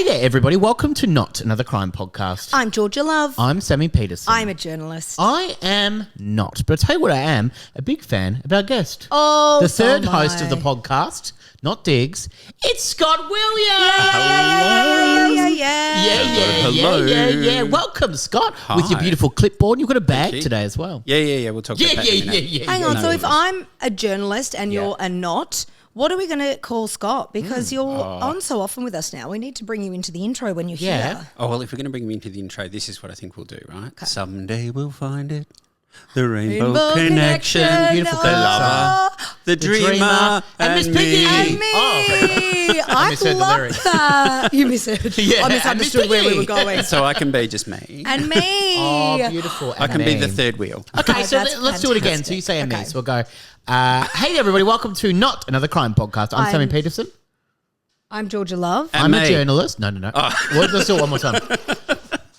Hey there, everybody. Welcome to Not Another Crime Podcast. I'm Georgia Love. I'm Sammy Peterson. I'm a journalist. I am not, but I'll tell you what I am, a big fan of our guest. Oh, the so third am host I. of the podcast, not Diggs, it's Scott Williams. Yeah. Welcome, Scott, with your beautiful clipboard. You've got a bag today as well. Yeah. We'll talk about that in a minute. Hang on. No So if worries. I'm a journalist and you're a not, what are we going to call Scott? Because you're on so often with us now. We need to bring you into the intro when you're here. Oh, well, if we're going to bring him into the intro, this is what I think we'll do, right? Okay. Someday we'll find it. The Rainbow Connection. Beautiful The lover. The dreamer. And Miss me. Piggy. And me. I misheard the love lyrics. that. You misheard. Yeah, I misunderstood and Miss where we Piggy. were going. So I can be just me. And me. Oh, beautiful. I can be the third wheel. Okay, so that's let's do it again. So you say and me. Okay. So we'll go, hey, everybody. Welcome to Not Another Crime Podcast. I'm Sammy Peterson. I'm Georgia Love. And I'm a me. journalist. No. Well, let's do it one more time.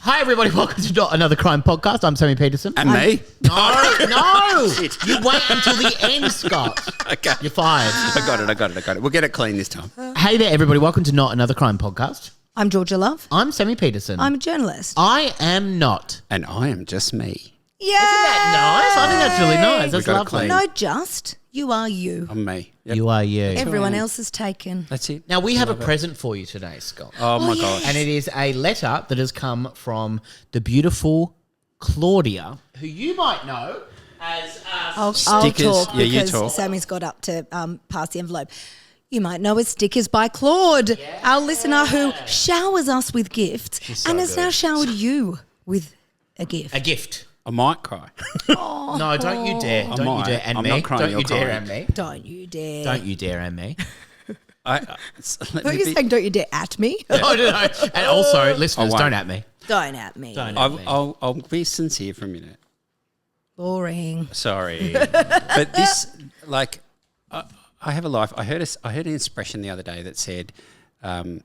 Hi, everybody. Welcome to Not Another Crime Podcast. I'm Sammy Peterson. And me. No. You wait until the end, Scott. Okay. You're fired. I got it. We'll get it clean this time. Hey there, everybody. Welcome to Not Another Crime Podcast. I'm Georgia Love. I'm Sammy Peterson. I'm a journalist. I am not. And I am just me. Yeah. Isn't that nice? I think that's really nice. That's got it lovely. clean. No, just. You are you. I'm me. Yep. You are you. Everyone else is taken. That's it. Now, we have a present for you today, Scott. Oh, my gosh. And it is a letter that has come from the beautiful Claudia, who you might know as... I'll Stickers. talk Yeah, you because talk. Sammy's got up to pass the envelope. You might know as Stickers by Claude, our listener who showers us with gifts and has now showered you with a gift. a gift. I might cry. No, don't you dare. Don't you might. dare. And I'm me. not crying, Don't you're you dare crying. and me. Don't you dare. Don't you dare and me. Let Are me you be- saying don't you dare at me? No. And also, listeners, won't. don't at me. Don't at me. Don't at me. I'll be sincere for a minute. Boring. Sorry, but this, like, I have a life. I heard an expression the other day that said, the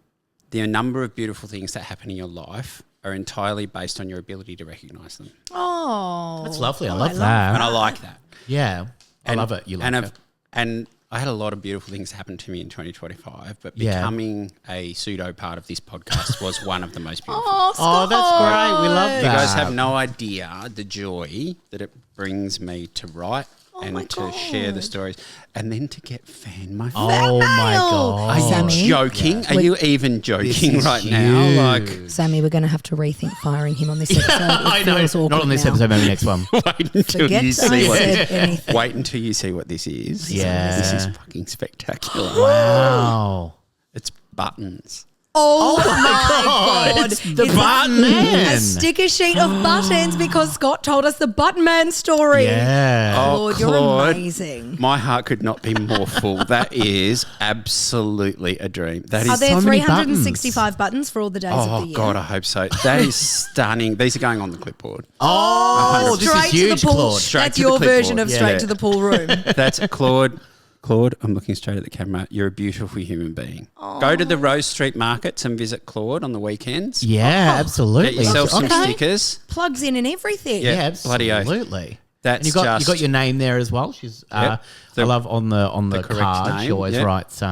number of beautiful things that happen in your life are entirely based on your ability to recognise them, Oh. That's lovely. I love that. and I like that. Yeah. I love it. You like it. And I had a lot of beautiful things happen to me in 2025, but Yeah. becoming a pseudo part of this podcast was one of the most beautiful. Oh, that's great. We love that. You guys have no idea the joy that it brings me to write my and to share the God. stories, and then to get fan mail. Oh, my God. Are you Sammy? joking? Are you even joking is right now? Like, Sammy, we're going to have to rethink firing him on this episode. I know. Not on this episode, maybe next one. wait until Forget you I see what. said anything. Wait until you see what this is. Yeah. This is fucking spectacular. Wow. It's buttons. Oh, my God. It's the It's button a man. sticker sheet of buttons because Scott told us the button man story. Yeah. Claude, you're amazing. My heart could not be more full. That is absolutely a dream. That is Are there so many 365 buttons for all the days of the Oh year? God, I hope so. That is stunning. These are going on the clipboard. Oh, this is straight huge, to the pool. Claude. Straight That's to the your clipboard. version of Yeah. straight to the pool room. That's Claude. Claude, I'm looking straight at the camera. You're a beautiful human being. Go to the Rose Street markets and visit Claude on the weekends. Yeah, absolutely. Get yourself some Okay. stickers. Plugs in and everything. Yeah. Yeah, Bloody oath. absolutely. That's And you got just your name there as well. She's Yep. I love on the correct card. name, She always yeah. writes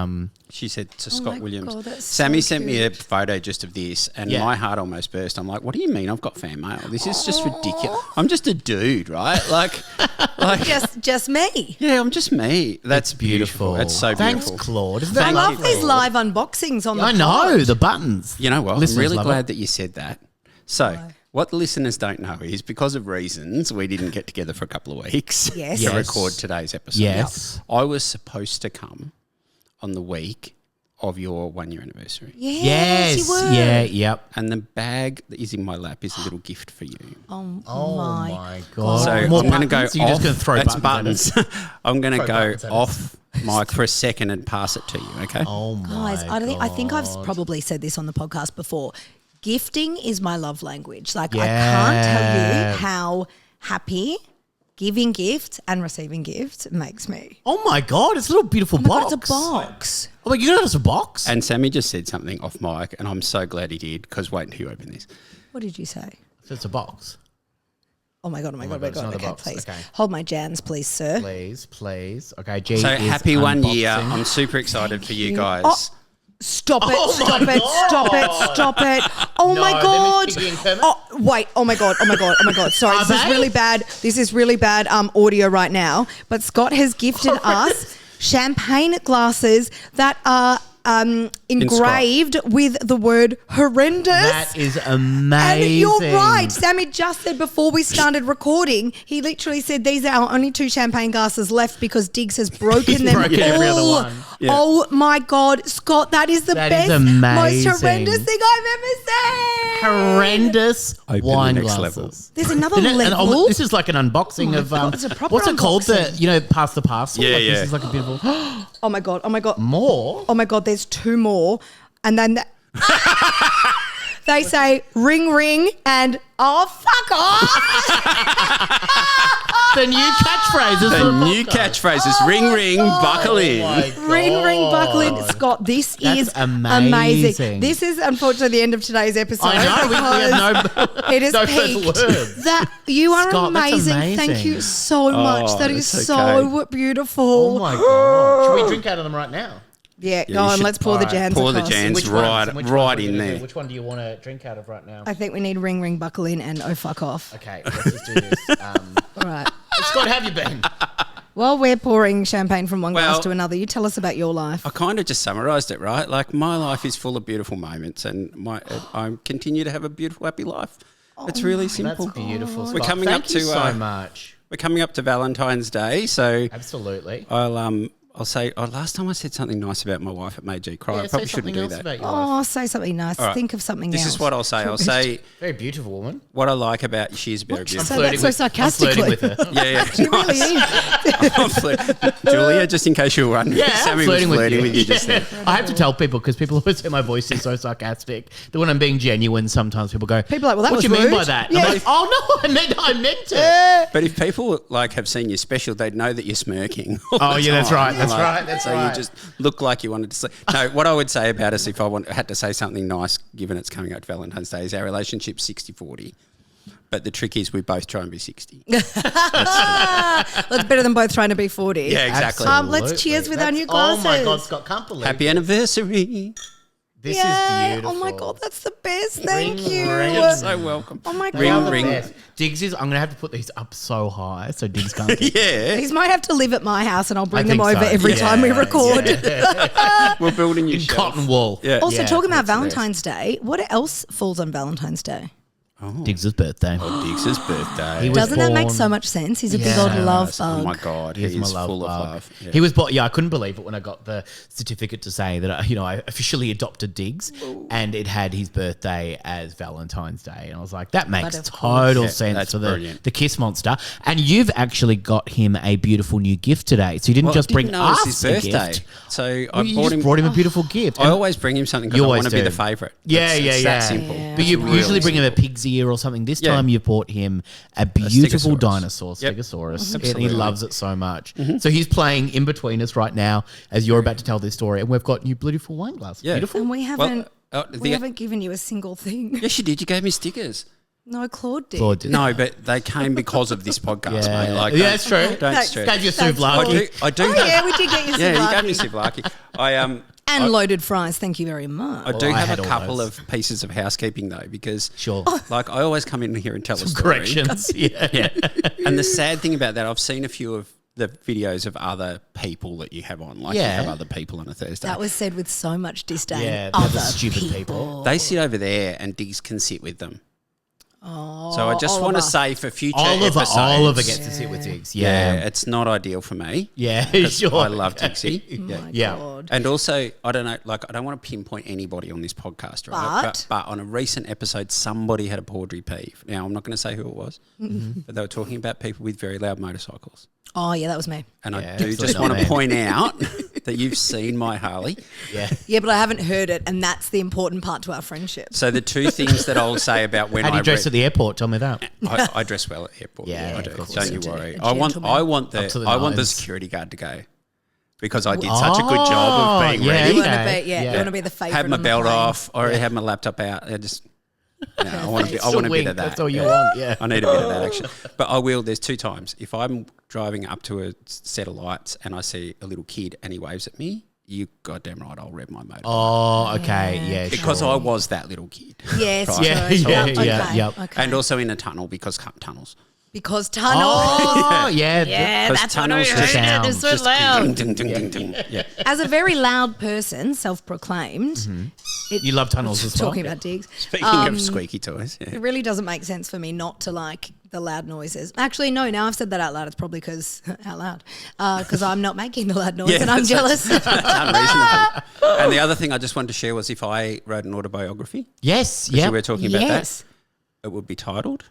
She said to my Scott Williams. God, that's Sammy so sent me a cute. photo just of this, and Yeah. my heart almost burst. I'm like, "What do you mean? I've got fan mail? This is just ridiculous. I'm just a dude, right? Like, Just me. yeah, I'm just me. That's beautiful. That's so Thanks, beautiful. Claude. Isn't I that love lovely? these live unboxings on the I know pod. the buttons. You know what? Listeners I'm really love glad it. that you said that. So, what the listeners don't know is because of reasons, we didn't get together for a couple of weeks Yes. to Yes. record today's episode. Yes. I was supposed to come on the week of your 1 year anniversary. Yes, you were. Yeah. Yep. And the bag that is in my lap is a little gift for you. Oh, Oh my. my god! So More I'm going to go buttons? You're off. just going to throw that's buttons. buttons. I'm going to Throw go buttons at us. off mic for a second and pass it to you. Okay. Oh my Guys, I think I've God. probably said this on the podcast before. Gifting is my love language. Like, I Yeah. can't tell you how happy giving gifts and receiving gifts makes me. Oh my god! It's a little beautiful Oh my box. God, it's a box. Oh my, you got us a box. And Sammy just said something off mic, and I'm so glad he did because wait until you open this. What did you say? So it's a box. Oh my God, oh my God, oh my it's God. another Okay, box. please. Okay. Hold my jams, please, sir. Please. Okay. G So is happy 1 year. unboxing. I'm super excited for you you. guys. Oh. Stop it, Oh stop my it, God. stop it, stop it. Oh No, my them God. is Piggy and Kermit? Oh, wait. Oh my God. Sorry, Are this is they? really bad. This is really bad audio right now. But Scott has gifted us champagne glasses that are engraved with the word horrendous. That is amazing. And you're right. Sammy just said before we started recording, he literally said these are our only 2 champagne glasses left because Diggs has broken them broken every other all. one. Yeah. Oh my God, Scott, that is the That best, is amazing. most horrendous thing I've ever seen. Horrendous Open the wine next glasses. level. There's another And level. this is like an unboxing my of God, it's a proper what's it called? unboxing. Pass the parcel. Yeah, Like, yeah. This is like a beautiful Oh my God, oh my God. more. Oh my God, there's 2 more. And then they say ring, ring, and oh, fuck off. The new catchphrases. The for new podcast. catchphrase is Oh ring, my ring, God. buckle in. Oh my Ring, ring, buckle in. God. Scott, this That's is amazing. amazing. This is unfortunately the end of today's episode. I know. We have because it is no further peaked. words. That you are Scott, that's amazing. amazing. Thank you so much. That is that's so okay. beautiful. Oh my God. Should we drink out of them right now? Yeah, Yeah, go you on. should- Let's pour the Alright, jams pour the across. jams. It's Which right- ones? Which right ones are we in gonna there. do? Which one do you want to drink out of right now? I think we need ring, ring, buckle in, and oh fuck off. Okay, let's just do this. All right. Scott, how have you been? While we're pouring champagne from one glass Well- to another, you tell us about your life. I kind of just summarised it, right? Like my life is full of beautiful moments, and I continue to have a beautiful, happy life. It's really simple. That's beautiful. We're Scott. coming Thank up you to, so much. We're coming up to Valentine's Day, so Absolutely. I'll say. Oh, last time I said something nice about my wife, it made G cry. I Yeah, probably say shouldn't something do else that. about your life. Oh, say something nice. All right. Think of something This else. is what I'll say. I'll say Very beautiful woman. what I like about she's very What'd you beautiful. say that so sarcastically? I'm flirting with her. Yeah, yeah. She really is. I'm flirting. Julia, just in case you were wondering, Yeah, Sammy I'm was flirting flirting with you. just then. I have to tell people because people always say my voice is so sarcastic that when I'm being genuine, sometimes people go, People are like, well, that what was do you mean by rude." that? Yeah. I'm like, oh no, I meant it. But if people like have seen your special, they'd know that you're smirking. all Oh, the yeah, that's time. right, that's Like, right, that's so right. you just look like you wanted to say. No, what I would say about us if I had to say something nice, given it's coming up to Valentine's Day, is our relationship's 60-40. But the trick is we both try and be 60. Well, it's better than both trying to be 40. Yeah, exactly. Let's cheers with our new Oh my glasses. God, Scott, can't believe Happy anniversary. this Yay. is beautiful. Oh my God, that's the best. Thank you. ring. You're so welcome. Oh my They are God. the ring. best. Diggs is. I'm gonna have to put these up so high so Diggs can't. Get Yeah. These might have to live at my house and I'll bring I them think over so. every Yeah, time we record. We're building you in cotton wool. Yeah. Also, Yeah, talking about that's the Valentine's Day, what else falls on Valentine's Day? Diggs' birthday. Diggs' birthday. He was Doesn't that make born- so much sense? He's a big Yeah. old love Oh bug. my God, He's he my is love full bug. of love. Yeah. He was born. Yeah, I couldn't believe it when I got the certificate to say that I officially adopted Diggs, and it had his birthday as Valentine's Day, and I was like, that makes of course. total Yeah, sense that's for brilliant. the Kiss Monster. And you've actually got him a beautiful new gift today, so you didn't Well, just I bring didn't know it was us his a birthday, gift. so I Well, you bought just him. brought him a beautiful gift. I always bring him something because You I always want to be do. the favourite. Yeah, It's yeah, that yeah. simple. Yeah. But you It's usually really bring him a simple. pig's ear or something. This Yeah. time you brought him a beautiful Stegosaurus. dinosaur, Yep. Stegosaurus, and he Absolutely. loves it so much. So he's playing in between us right now as you're about to tell this story, and we've got new beautiful wine glasses. Yeah. Beautiful. And we haven't, Well, we haven't given you a single thing. Yes, you did. You gave me stickers. No, Claude did. Claude did. No, but they came because of this podcast, Yeah, mate. Like, yeah, that's true. Don't Thanks. stress. Gave you a Thanks, I souvlaki. do. I do. Oh, have, yeah, we did get you yeah, you souvlaki. gave me souvlaki. And loaded fries. Thank you very much. I do I have had a all couple those. of pieces of housekeeping though, because Sure. like I always come in here and tell a story. Corrections. Yeah. Yeah. And the sad thing about that, I've seen a few of the videos of other people that you have on, like Yeah. you have other people on a Thursday. That was said with so much disdain. Yeah, Other they're the stupid people. people. They sit over there and Diggs can sit with them. So I just want to Oliver. say for future Oliver episodes, gets to sit with Diggs. yeah, Yeah. it's not ideal for me. Yeah. 'cause Sure. I love Dixie. Yeah. My Yeah. God. And also, I don't know, like I don't want to pinpoint anybody on this podcast, right? But on a recent episode, somebody had a Paudry peeve. Now, I'm not going to say who it was, but they were talking about people with very loud motorcycles. Oh, yeah, that was me. And Yeah, I do absolutely just want not to me. point out that you've seen my Harley. Yeah. Yeah, but I haven't heard it, and that's the important part to our friendship. So the two things that I'll say about when How do I you dress read- at the airport? Tell me that. I dress well at the airport. Yeah, I of do. course Don't you you do. worry. A I want gentleman. Up to the I want the nines. security guard to go because I did such a good job of being yeah, ready. You want to Okay. be, you want to be the favorite. Had my on the belt plane. off. I already had my laptop out. I just, I want to be. I Just want a wink, bit of that. That's all you want. Yeah. I need a bit of that action. But I will. There's two times. If I'm driving up to a set of lights and I see a little kid and he waves at me, you goddamn right, I'll rev my motor. Oh, okay. Yeah. Because sure. I was that little kid. Yes, Right. Yeah, true. yeah, Okay, yeah, yep. okay. And also in a tunnel because tunnels. Because tunnel. Oh, yeah. Yeah, Because that's what I tunnels just heard. It's so just loud. ding, ding, ding, ding, ding. Yeah. As a very loud person, self-proclaimed, You love tunnels as well. talking about digs, Speaking of squeaky toys, yeah. it really doesn't make sense for me not to like the loud noises. Actually, no, now I've said that out loud. It's probably because I'm not making the loud noise and I'm jealous. That's unreasonable. And the other thing I just wanted to share was if I wrote an autobiography, Yes. 'cause Yeah. you were talking about Yes. that, it would be titled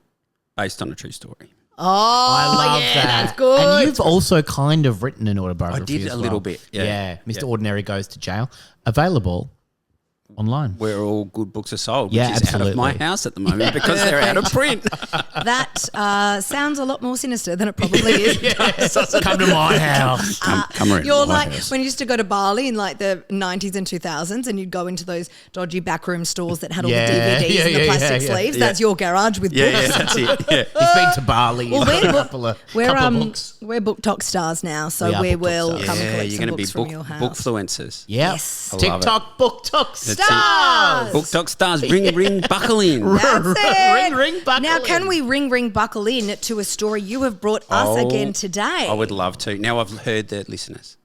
Based on a True Story. Oh, I love yeah, that. that's good. And you've also kind of written an autobiography. I did as a well. little bit, yeah. Mr. Yeah. Ordinary Goes to Jail. Available online. Where all good books are sold, Yeah, which is out of my absolutely. house at the moment because they're out of print. That sounds a lot more sinister than it probably is. Come to my house. Come around You're my like house. when you used to go to Bali in like the 90s and 2000s and you'd go into those dodgy backroom stores that had all Yeah, the DVDs and the yeah, plastic yeah. sleeves. Yeah. That's your garage with Yeah, books. yeah, that's it. Yeah. He's been to Bali. Well, He's got a couple of books. we're Book Talk stars now, so We are we Book Talk will stars. come and Yeah, collect you're some going to be books from your house. bookfluencers. Yeah. Yes. I love it. TikTok Book Talk That's it. stars. Book Talk stars, ring, buckle in. That's it. Ring, buckle Now, can in. we ring, buckle in to a story you have brought us again today? I would love to. Now I've heard the listeners.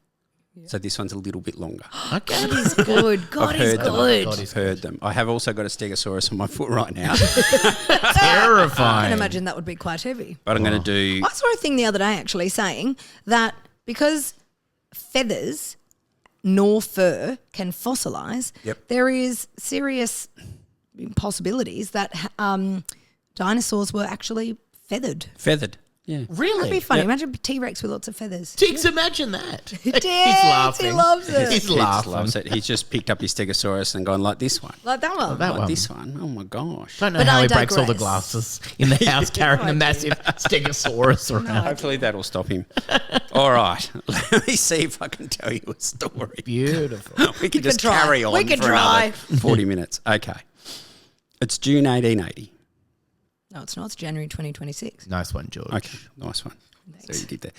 So this one's a little bit longer. Okay. God is good. God I've is heard them. good. I've heard them. I have also got a stegosaurus on my foot right now. I Terrifying. can imagine that would be quite heavy. But I'm going to do... I saw a thing the other day actually saying that because feathers nor fur can fossilise, Yep. there is serious possibilities that dinosaurs were actually feathered. Feathered. Yeah. Really? That'd be funny. Imagine a T-Rex with lots of feathers. Tiggs, imagine that. He's Yes, laughing. he loves it. He's He laughing. loves it. He's just picked up his stegosaurus and gone like this one. Like that one. That Like one. this one. Oh my gosh. Don't know But how I he breaks all the digress. glasses in the house carrying a massive stegosaurus around. Hopefully that'll stop him. All right. Let me see if I can tell you a story. Beautiful. We can just try. carry on We can for try. another 40 minutes. Okay. It's June 1880. No, it's not. It's January 2026. Nice one, George. Okay. Nice one. So you did that.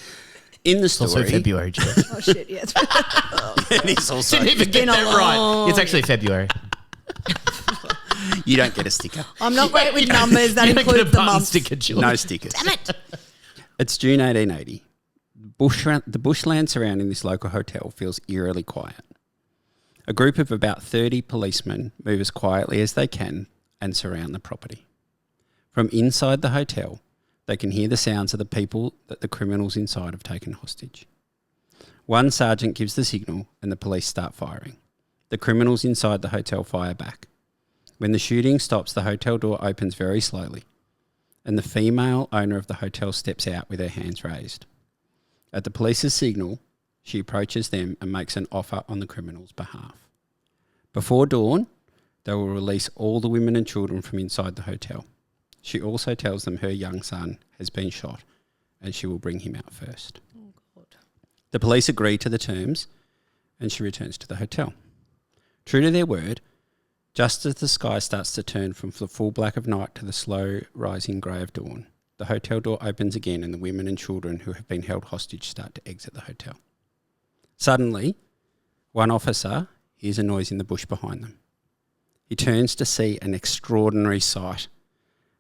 In the It's also story... February, George. Oh, shit, yes. It is also... Didn't even get been a that right. long- It's actually February. You don't get a sticker. I'm not great with numbers. That You don't get a includes the button months. sticker, George. No stickers. Damn it. It's June 1880. The bushland surrounding this local hotel feels eerily quiet. A group of about 30 policemen move as quietly as they can and surround the property. From inside the hotel, they can hear the sounds of the people that the criminals inside have taken hostage. One sergeant gives the signal and the police start firing. The criminals inside the hotel fire back. When the shooting stops, the hotel door opens very slowly, and the female owner of the hotel steps out with her hands raised. At the police's signal, she approaches them and makes an offer on the criminals' behalf. Before dawn, they will release all the women and children from inside the hotel. She also tells them her young son has been shot and she will bring him out first. Oh, God. The police agree to the terms and she returns to the hotel. True to their word, just as the sky starts to turn from the full black of night to the slow rising grey of dawn, the hotel door opens again and the women and children who have been held hostage start to exit the hotel. Suddenly, one officer hears a noise in the bush behind them. He turns to see an extraordinary sight.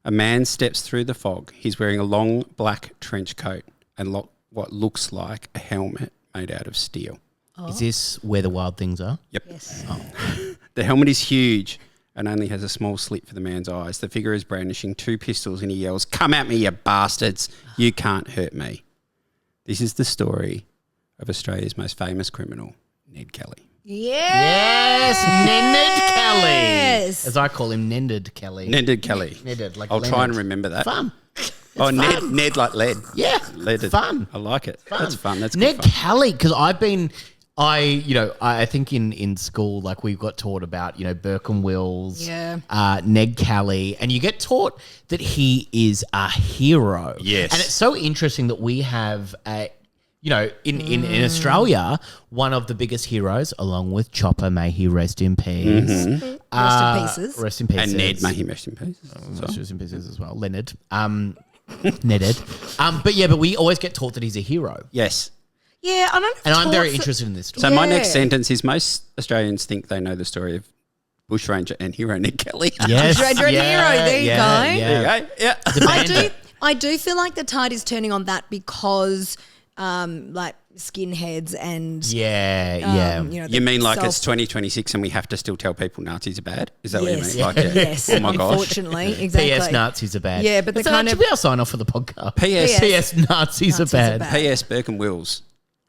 A man steps through the fog. He's wearing a long black trench coat and what looks like a helmet made out of steel. Is this where the wild things are? Yep. Yes. The helmet is huge and only has a small slit for the man's eyes. The figure is brandishing 2 pistols and he yells, "Come at me, you bastards. You can't hurt me." This is the story of Australia's most famous criminal, Ned Kelly. Yes, Ned Kelly. Yes. As I call him, Ned Kelly. Ned Kelly. Ned, like I'll try Leonard. and remember that. Fun. Oh, Ned like lead. Yeah, Leaded. fun. I like it. Fun. That's fun. That's Ned good fun. Kelly, because I think in school, like we got taught about, Burke and Wills, Yeah. Ned Kelly, and you get taught that he is a hero. Yes. And it's so interesting that we have in Australia, one of the biggest heroes, along with Chopper, may he rest in peace. Mm-hmm. Rest in pieces. Rest in peace. And Ned, may he rest in peace. Rest in pieces as well. Leonard. Neded. But we always get taught that he's a hero. Yes. Yeah, I don't know if And I'm very torts- interested in this story. So my Yeah. next sentence is most Australians think they know the story of bushranger and hero Ned Kelly. Yes. Bushranger and hero, there you go. There you go. Yeah. The bandit. I do feel like the tide is turning on that because like skinheads and Yeah. you know, You mean like it's self- 2026 and we have to still tell people Nazis are bad? Is that yes, what you mean? Like, yeah. yes. Oh my gosh. Unfortunately, exactly. P.S. Nazis are bad. Yeah, but the So kind that of- should be our sign off for the podcast. P.S. P.S. Nazis are bad. P.S. Burke and Wills,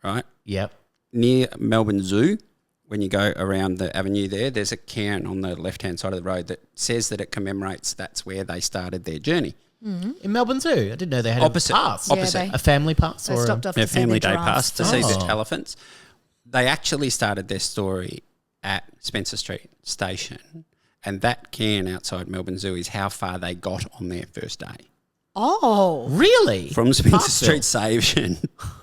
right? Yep. Near Melbourne Zoo, when you go around the avenue there's a cairn on the left-hand side of the road that says that it commemorates that's where they started their journey. In Melbourne Zoo. I didn't know they had Opposite. a pass. Yeah, Opposite. they- A family pass They or stopped off Their to see family the day giraffes pass to see the Oh. elephants. They actually started their story at Spencer Street Station, and that cairn outside Melbourne Zoo is how far they got on their first day. Oh, Really? From Spencer Parkville. Street Station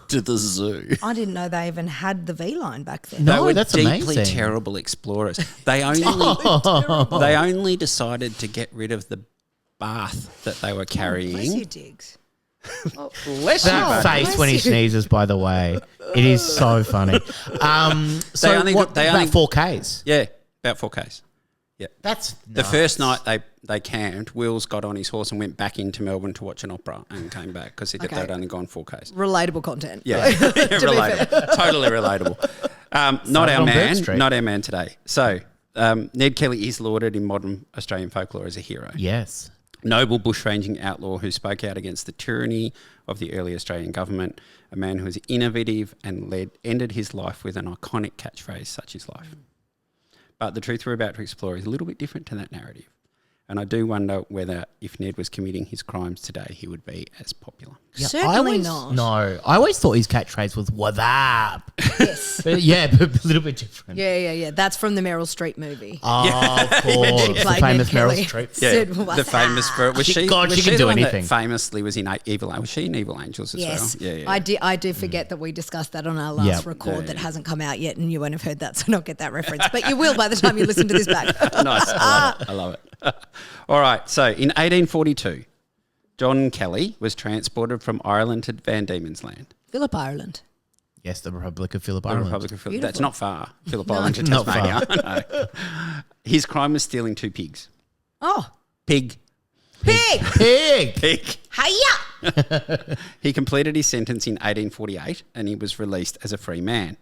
to the zoo. I didn't know they even had the V line back then. No. They were that's deeply amazing. terrible explorers. They only they only decided to get rid of the bath that they were Bless you, carrying. Diggs. Bless That face Bless when he you. sneezes, by the way, it is so funny. So only- what, they about only- 4Ks? Yeah, about 4Ks. Yeah. That's The first night they camped, Wills got on his horse and went back into Melbourne to watch an opera and came back because Okay. they'd only gone 4Ks. Relatable content. Yeah, relatable. Totally relatable. Not our on Burke man. Street. Not our man today. So Ned Kelly is lauded in modern Australian folklore as a hero. Yes. Noble bushranging outlaw who spoke out against the tyranny of the early Australian government, a man who was innovative and ended his life with an iconic catchphrase, such is life. But the truth we're about to explore is a little bit different to that narrative. And I do wonder whether if Ned was committing his crimes today, he would be as popular. Yeah, Certainly I always, not. No, I always thought his catchphrase was "What up?" Yes. But yeah, but a little bit different. Yeah. That's from the Meryl Streep movie. Oh, of course, She the played famous Ned Meryl Kelly. Streep. Yeah, Said, the "What's famous that?" was she? God, was she can the do one anything. That famously was in Evil. Was she in Evil Angels as Yes, well? Yeah. I do forget that we discussed that on our last Yeah. record that hasn't come out yet, and you won't have heard that, so not get that reference. But you will by the time you listen to this back. Nice. I love it. All right. So in 1842, John Kelly was transported from Ireland to Van Diemen's Land. Phillip Ireland. Yes, the Republic of Phillip The Island. Republic of Phillip. Beautiful. That's not far. Phillip No. Island to Not Tasmania. No. His crime was stealing 2 pigs. Oh, Pig. pig! Pig. Pig. Hiya! He completed his sentence in 1848 and he was released as a free man.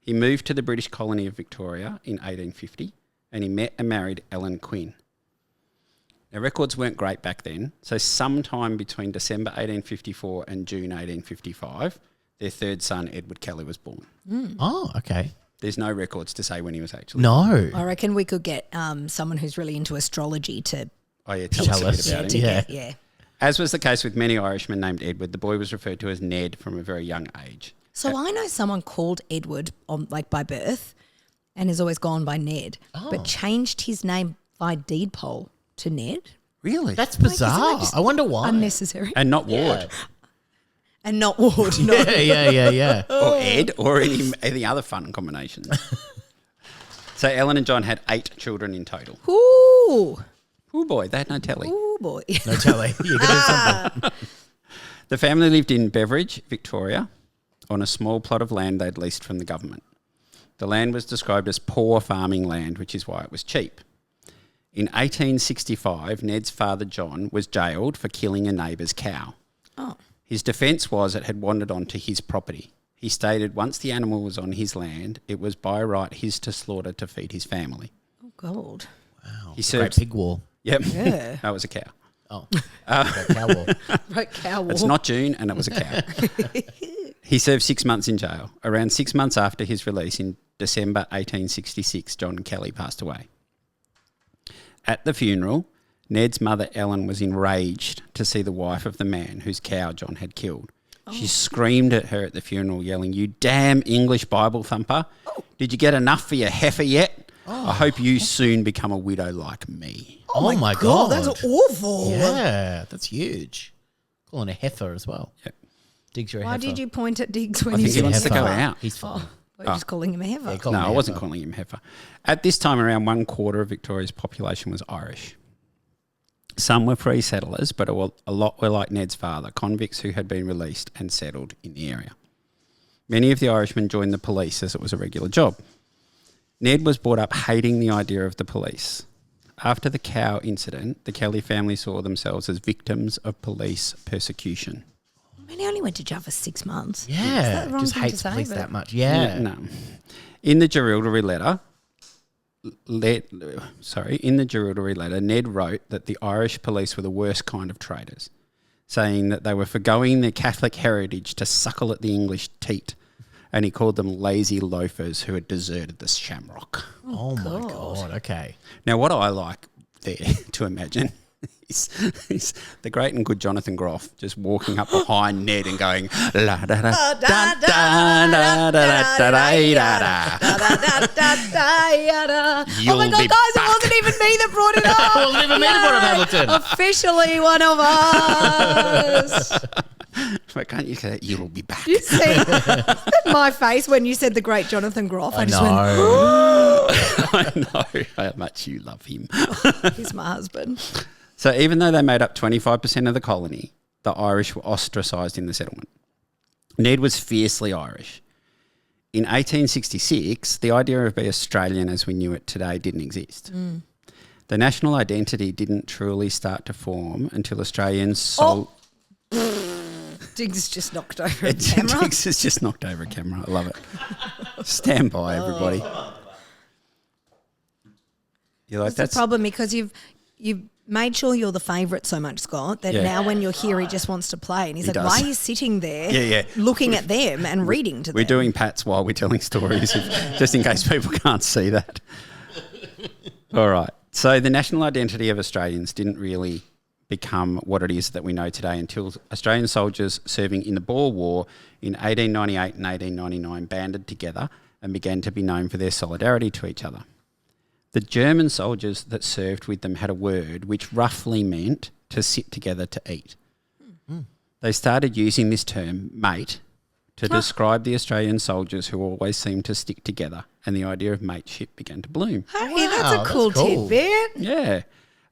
He moved to the British colony of Victoria in 1850 and he met and married Ellen Quinn. Now, records weren't great back then, so sometime between December 1854 and June 1855, their third son, Edward Kelly, was born. Oh, okay. There's no records to say when he was actually No. I reckon we could get someone who's really into astrology to tell Tell us us. a bit about to him. Yeah. get, yeah. As was the case with many Irishmen named Edward, the boy was referred to as Ned from a very young age. So I know someone called Edward by birth and has always gone by Ned, but changed his name by deed poll to Ned. Really? That's isn't bizarre. that just I wonder why. Unnecessary. And not Ward. And not Ward. No. Yeah. Or Ed, or any other fun combinations. So Ellen and John had 8 children in total. Ooh. Oh boy, they had no telly. Ooh, boy. No telly. You can do something. The family lived in Beveridge, Victoria, on a small plot of land they'd leased from the government. The land was described as poor farming land, which is why it was cheap. In 1865, Ned's father, John, was jailed for killing a neighbour's cow. Oh. His defence was it had wandered onto his property. He stated once the animal was on his land, it was by right his to slaughter to feed his family. Oh, God. Wow. He Great served. pig wall. Yep. Yeah. That was a cow. Oh. Great cow wall. Right, cow wall. It's not June, and it was a cow. He served 6 months in jail. Around 6 months after his release in December 1866, John Kelly passed away. At the funeral, Ned's mother Ellen was enraged to see the wife of the man whose cow John had killed. She screamed at her at the funeral, yelling, "You damn English Bible thumper! Did you get enough for your heifer yet? I hope you soon become a widow like me." Oh, my God. That's awful. Yeah, that's huge. Calling a heifer as well. Yep. Diggs your Why heifer. did you point at Diggs when I you think he said wants to heifer? go out. He's fine. We're just calling him a heifer. Yeah, call No, him a I wasn't heifer. calling him heifer. At this time, around 1/4 of Victoria's population was Irish. Some were free settlers, but a lot were like Ned's father, convicts who had been released and settled in the area. Many of the Irishmen joined the police as it was a regular job. Ned was brought up hating the idea of the police. After the cow incident, the Kelly family saw themselves as victims of police persecution. I mean, he only went to jail for 6 months. Yeah, Is that the wrong just thing to hates say, police but- that much. Yeah. No. In the Jerilderie letter, Ned wrote that the Irish police were the worst kind of traitors, saying that they were forgoing their Catholic heritage to suckle at the English teat, and he called them lazy loafers who had deserted the Shamrock. Oh my God. Okay. Now, what I like there to imagine is the great and good Jonathan Groff just walking up behind Ned and going, la da da da da da da da da da. Oh my God, guys, it wasn't even me that brought it up. It wasn't even me that brought up Hamilton. Officially one of us. But can't you say you'll be back? You see my face when you said the great Jonathan Groff. I just I know how much you love him. went, he's my husband. So even though they made up 25% of the colony, the Irish were ostracised in the settlement. Ned was fiercely Irish. In 1866, the idea of being Australian as we knew it today didn't exist. The national identity didn't truly start to form until Australians sold... Diggs just knocked over a camera. Diggs has just knocked over a camera. I love it. Stand by, everybody. You're like, That's the problem because you've made sure you're the favourite so much, Scott, that now when you're here, he just wants to play. And he's like, does. why are you sitting there looking at them and reading to them? We're doing Pats while we're telling stories, just in case people can't see that. All right. So the national identity of Australians didn't really become what it is that we know today until Australian soldiers serving in the Boer War in 1898 and 1899 banded together and began to be known for their solidarity to each other. The German soldiers that served with them had a word which roughly meant to sit together to eat. They started using this term, mate, to describe the Australian soldiers who always seemed to stick together, and the idea of mateship began to bloom. Hey, that's a cool tidbit. Yeah.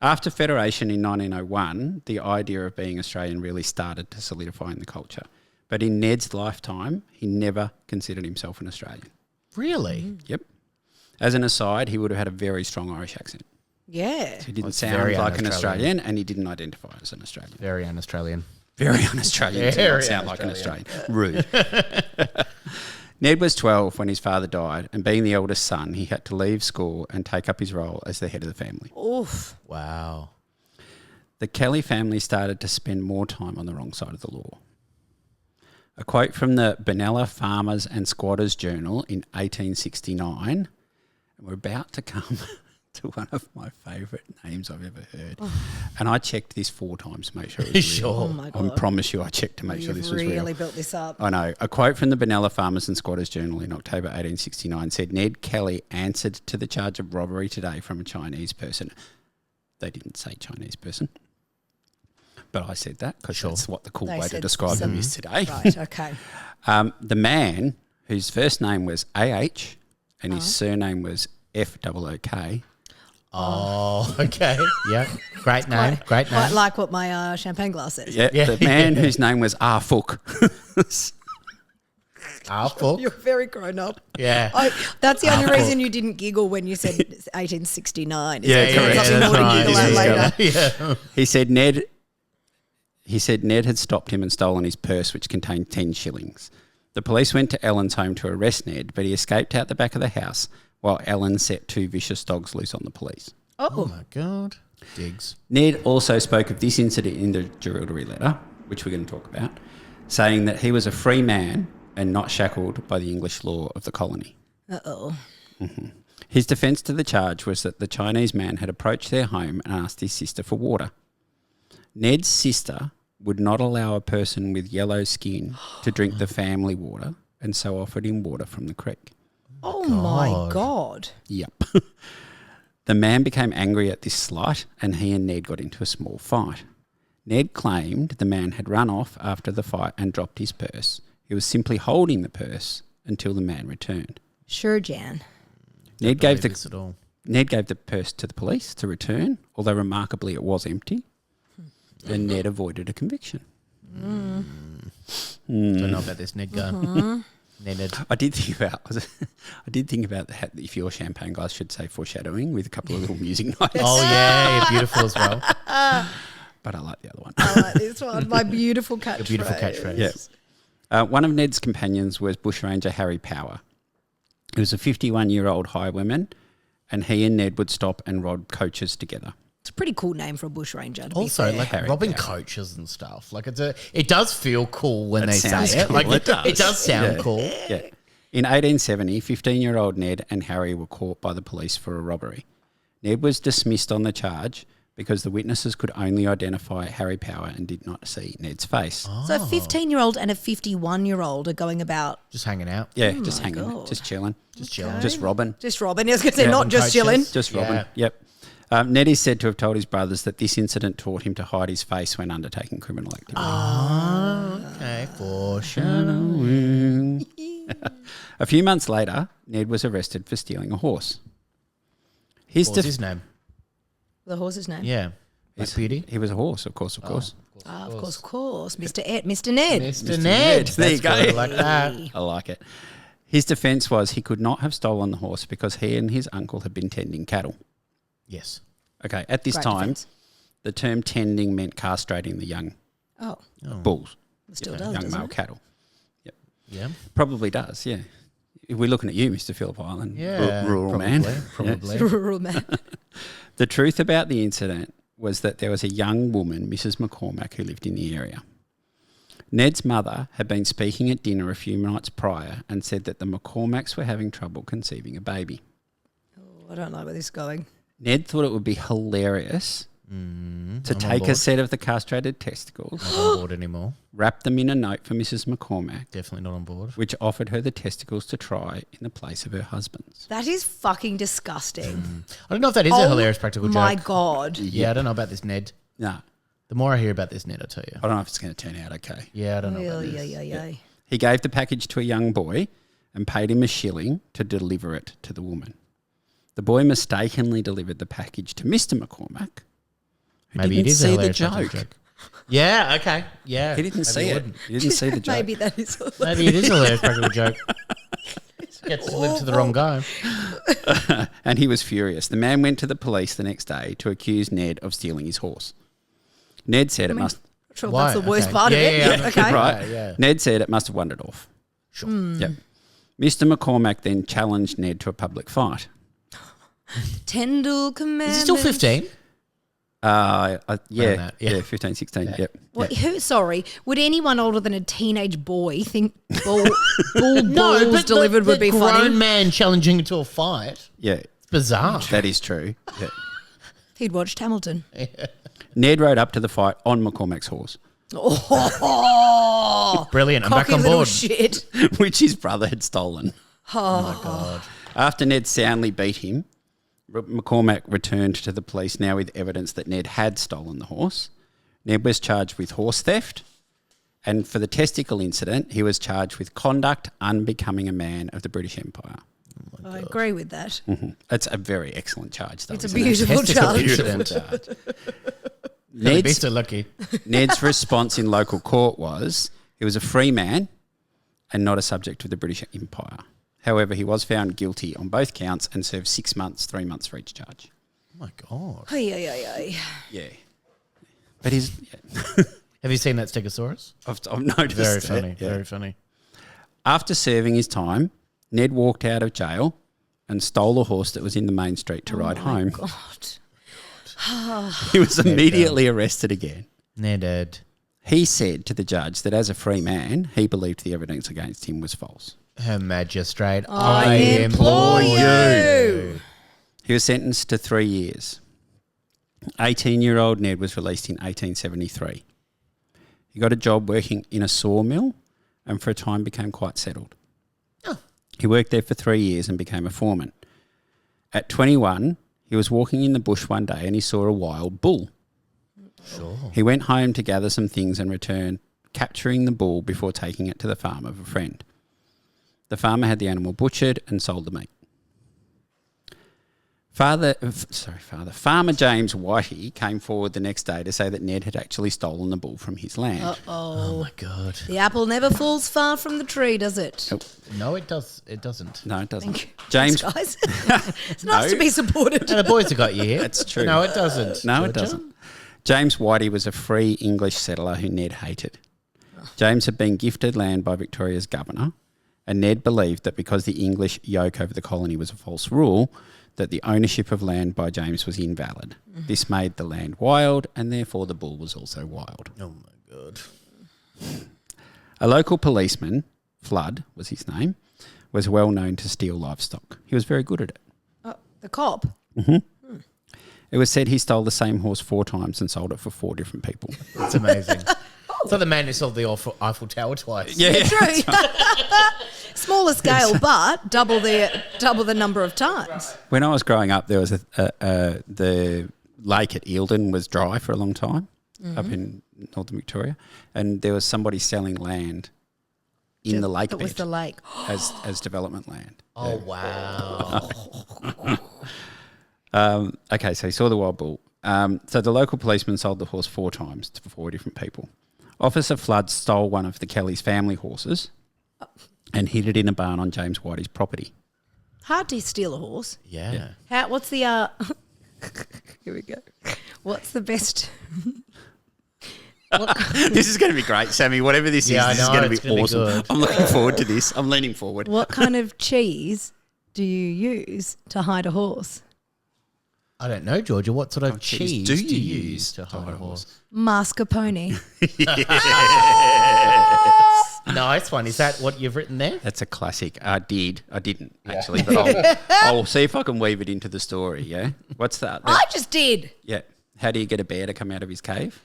After Federation in 1901, the idea of being Australian really started to solidify in the culture. But in Ned's lifetime, he never considered himself an Australian. Really? Yep. As an aside, he would have had a very strong Irish accent. Yeah. He didn't It's sound very like an un-Australian. Australian, and he didn't identify as an Australian. Very un-Australian. Very un-Australian to not sound like an Australian. Rude. Ned was 12 when his father died, and being the eldest son, he had to leave school and take up his role as the head of the family. Oof. Wow. The Kelly family started to spend more time on the wrong side of the law. A quote from the Benalla Farmers and Squatters Journal in 1869, and we're about to come to one of my favourite names I've ever heard. And I checked this 4 times to make sure it was real. Oh, my God. I promise you I checked to make sure this was real. You've really built this up. I know. A quote from the Benalla Farmers and Squatters Journal in October 1869 said, Ned Kelly answered to the charge of robbery today from a Chinese person. They didn't say Chinese person. But I said that because that's what the cool They way to said describe them is today. Right, okay. The man whose first name was A.H. and his surname was F-O-O-K. Oh, okay. Yeah. Great name. Great name. Quite like what my champagne glass says. Yeah, the man whose name was R-Fook. Fuck. You're very grown up. Yeah. That's the only Fuck. reason you didn't giggle when you said 1869. Yeah, correct. Something That's more to right. giggle at later. Yeah. He said Ned had stopped him and stolen his purse, which contained 10 shillings. The police went to Ellen's home to arrest Ned, but he escaped out the back of the house while Ellen set 2 vicious dogs loose on the police. Oh my God. Diggs. Ned also spoke of this incident in the Jerilderie letter, which we're going to talk about, saying that he was a free man and not shackled by the English law of the colony. Uh-oh. His defence to the charge was that the Chinese man had approached their home and asked his sister for water. Ned's sister would not allow a person with yellow skin to drink the family water and so offered him water from the creek. Oh, my God. Yep. The man became angry at this slight and he and Ned got into a small fight. Ned claimed the man had run off after the fight and dropped his purse. He was simply holding the purse until the man returned. Sure, Jan. Ned gave This at all. the purse to the police to return, although remarkably it was empty. And Ned avoided a conviction. Don't know about this Ned gun. Ned. I did think about that. If your champagne glass should say foreshadowing with a couple of little music notes. Oh yeah, beautiful as well. But I like the other one. I like this one. My beautiful catchphrase. A beautiful catchphrase. Yeah. One of Ned's companions was bushranger Harry Power. He was a 51-year-old highwayman, and he and Ned would stop and rob coaches together. It's a pretty cool name for a bushranger. Also, like Harry robbing Power. coaches and stuff. Like it does feel cool when they say sounds it. cool. Like It does. it does sound cool. Yeah. In 1870, 15-year-old Ned and Harry were caught by the police for a robbery. Ned was dismissed on the charge because the witnesses could only identify Harry Power and did not see Ned's face. So a 15-year-old and a 51-year-old are going about Just hanging out. Yeah, just hanging, God. just chilling, Just chilling. just robbing. just robbing. I was going to say, not Robbing just coaches. chilling. Just Yeah. robbing. Yep. Ned is said to have told his brothers that this incident taught him to hide his face when undertaking criminal activity. Okay, foreshadowing. A few months later, Ned was arrested for stealing a horse. What's his name? The horse's name. Yeah. Black Beauty. He was a horse, of course. Of course. Mr. Ned. Mr. Ned. There you That's go. good. I like that. I like it. His defence was he could not have stolen the horse because he and his uncle had been tending cattle. Yes. Okay, at this Great time, defence. the term tending meant castrating the young Oh, bulls, it still does, young doesn't male it? cattle. Yeah. Probably does, yeah. If we're looking at you, Mr. Phillip Island, Yeah. rural probably, man. Probably. Rural man. The truth about the incident was that there was a young woman, Mrs. McCormack, who lived in the area. Ned's mother had been speaking at dinner a few nights prior and said that the McCormacks were having trouble conceiving a baby. I don't know where this is going. Ned thought it would be hilarious to I'm take on a board. set of the castrated testicles, Not on board anymore. wrap them in a note for Mrs. McCormack, Definitely not on board. which offered her the testicles to try in the place of her husband's. That is fucking disgusting. I don't know if that is a hilarious practical joke. My God. Yeah, I don't know about this, Ned. No, The more I hear about this, Ned, I tell you. I don't know if it's going to turn out okay. Yeah, I don't know about Yeah, this. yeah. He gave the package to a young boy and paid him a shilling to deliver it to the woman. The boy mistakenly delivered the package to Mr. McCormack, who Maybe didn't it is see a the hilarious practical joke. Yeah, okay. Yeah. He didn't Maybe see it. wouldn't. He didn't see the joke. Maybe that is. Maybe it is a hilarious practical joke. Gets delivered to the wrong guy. And he was furious. The man went to the police the next day to accuse Ned of stealing his horse. Ned said it must... Sure, Why? that's the worst Okay. part of Yeah, it. yeah, yeah. Okay. Right. Yeah. Ned said it must have wandered off. Sure. Yep. Mr. McCormack then challenged Ned to a public fight. Tendal commandments. Is he still 15? Yeah, that, yeah. 15, 16, yep. What, who? Sorry, would anyone older than a teenage boy think bull No, balls but delivered would be grown funny? man challenging to a fight. Yeah, It's bizarre. that is true. Yeah. He'd watched Hamilton. Ned rode up to the fight on McCormack's horse, Oh, Brilliant. I'm back cocky on little board. shit. which his brother had stolen. Oh my God. After Ned soundly beat him, McCormack returned to the police now with evidence that Ned had stolen the horse. Ned was charged with horse theft, and for the testicle incident, he was charged with conduct unbecoming a man of the British Empire. I agree with that. That's a very excellent charge, though. It's a isn't it? beautiful Testicle challenge. incident. Charge. Ned's Ned's, so lucky. Ned's response in local court was he was a free man and not a subject of the British Empire. However, he was found guilty on both counts and served 6 months, 3 months for each charge. Oh my God. Ay. Yeah. But he's... Have you seen that Stegosaurus? I've noticed Very it, funny. yeah. Very funny. After serving his time, Ned walked out of jail and stole a horse that was in the main street to ride home. God. He was immediately arrested again. Ned. He said to the judge that as a free man, he believed the evidence against him was false. Her magistrate. I implore you. He was sentenced to 3 years. 18-year-old Ned was released in 1873. He got a job working in a sawmill and for a time became quite settled. Oh. He worked there for 3 years and became a foreman. At 21, he was walking in the bush one day and he saw a wild bull. Sure. He went home to gather some things and returned, capturing the bull before taking it to the farm of a friend. The farmer had the animal butchered and sold the meat. Farmer James Whitey came forward the next day to say that Ned had actually stolen the bull from his land. Oh my God. The apple never falls far from the tree, does it? Nope. No, it does. It doesn't. No, it doesn't. James, James, guys. It's nice to be supported. And the boys have got you here. That's true. No, it doesn't. No, Georgia? it doesn't. James Whitey was a free English settler who Ned hated. James had been gifted land by Victoria's governor, and Ned believed that because the English yoke over the colony was a false rule, that the ownership of land by James was invalid. This made the land wild, and therefore the bull was also wild. Oh my God. A local policeman, Flood was his name, was well known to steal livestock. He was very good at it. Oh, the cop. It was said he stole the same horse 4 times and sold it for 4 different people. That's amazing. It's like the man who sold the Eiffel Tower twice. Yeah, True. Smaller scale, but double the number of times. When I was growing up, there was the lake at Eildon was dry for a long time up in northern Victoria, and there was somebody selling land in the lake It was bed the lake. as development land. Oh, wow. Okay, so he saw the wild bull. So the local policeman sold the horse 4 times to 4 different people. Officer Flood stole one of the Kelly's family horses and hid it in a barn on James Whitey's property. Hard to steal a horse. Yeah. What's the here we go. What's the best? This is going to be great, Sammy. Whatever this Yeah, is, this I is know, going to it's be gonna be awesome. good. I'm looking forward to this. I'm leaning forward. What kind of cheese do you use to hide a horse? I don't know, Georgia. What sort of cheese do do you you use use to hide a horse? Mascarpone. Nice one. Is that what you've written there? That's a classic. I didn't actually, but I'll see if I can weave it into the story. Yeah. What's that? I just did. Yeah. How do you get a bear to come out of his cave?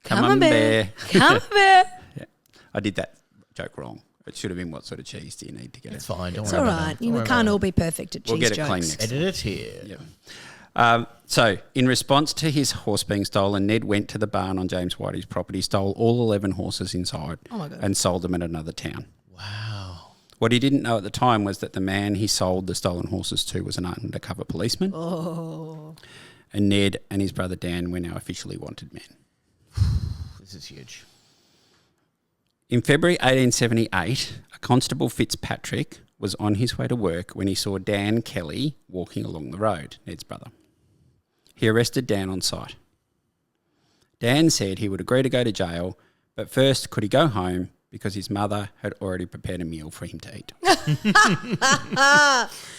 Come on, bear. Come on, bear. Yeah. I did that joke wrong. It should have been what sort of cheese do you need to get It's it? fine. Don't It's worry all about right. that. We can't all be perfect at cheese We'll get it jokes. clean next. Edit it here. Yeah. So, in response to his horse being stolen, Ned went to the barn on James Whitey's property, stole all 11 horses inside, and sold them at another town. Wow. What he didn't know at the time was that the man he sold the stolen horses to was an undercover policeman. Oh. And Ned and his brother Dan were now officially wanted men. This is huge. In February 1878, a Constable Fitzpatrick was on his way to work when he saw Dan Kelly walking along the road, Ned's brother. He arrested Dan on sight. Dan said he would agree to go to jail, but first could he go home because his mother had already prepared a meal for him to eat.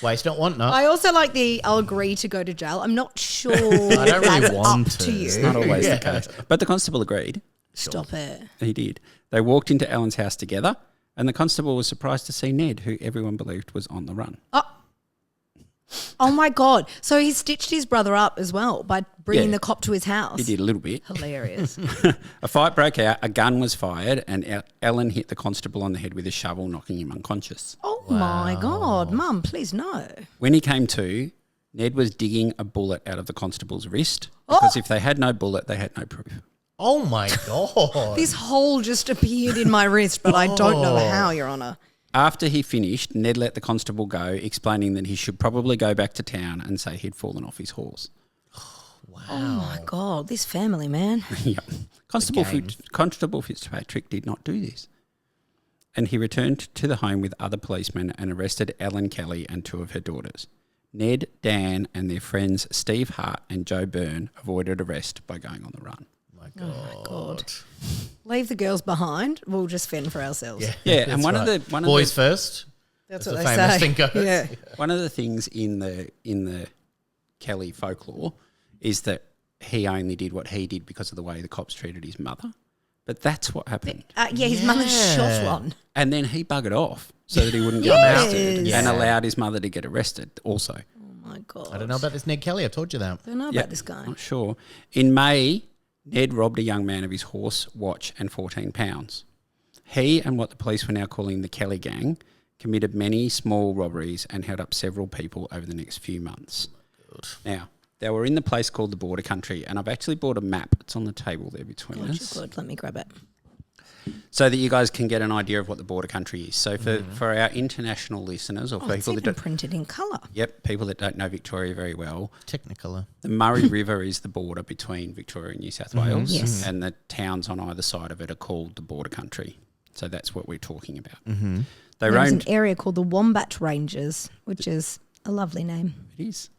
Waste not, want not. I also like I'll agree to go to jail. I'm not sure I don't really that's want up to to. you. It's not always the case. But the constable agreed. Stop it. He did. They walked into Ellen's house together, and the constable was surprised to see Ned, who everyone believed was on the run. Oh my God. So he stitched his brother up as well by bringing Yeah. the cop to his house. He did a little bit. Hilarious. A fight broke out, a gun was fired, and Ellen hit the constable on the head with a shovel, knocking him unconscious. Oh my God. Mum, please no. When he came to, Ned was digging a bullet out of the constable's wrist, because if they had no bullet, they had no proof. Oh, my God. This hole just appeared in my wrist, but I don't know how, Your Honour. After he finished, Ned let the constable go, explaining that he should probably go back to town and say he'd fallen off his horse. Oh my God. This family, man. Yep. Constable Fitzpatrick did not do this. And he returned to the home with other policemen and arrested Ellen Kelly and 2 of her daughters. Ned, Dan, and their friends Steve Hart and Joe Byrne avoided arrest by going on the run. Oh, my God. Leave the girls behind. We'll just fend for ourselves. Yeah, and That's one right. of the Boys first. That's the what they famous say. thing goes. Yeah. one of the things in the Kelly folklore is that he only did what he did because of the way the cops treated his mother. But that's what happened. Yeah, his mother shot one. And then he buggered off so that he wouldn't get Yes. arrested Yeah. and allowed his mother to get arrested also. Oh my God. I don't know about this Ned Kelly. I've told you that. Don't know Yep, about this guy. Not sure. In May, Ned robbed a young man of his horse, watch, and £14. He and what the police were now calling the Kelly gang committed many small robberies and held up several people over the next few months. Now, they were in the place called the Border Country, and I've actually bought a map. It's on the table there between us. Good. Let me grab it. So so that you guys can get an idea of what the border country is. So for our international listeners or Oh, for it's people that even don't, printed in colour. people that don't know Victoria very well, Technicolor. the Murray River is the border between Victoria and New South Wales, Yes. and the towns on either side of it are called the border country. So that's what we're talking about. They There's roamed. an area called the Wombat Ranges, which is a lovely name. It is.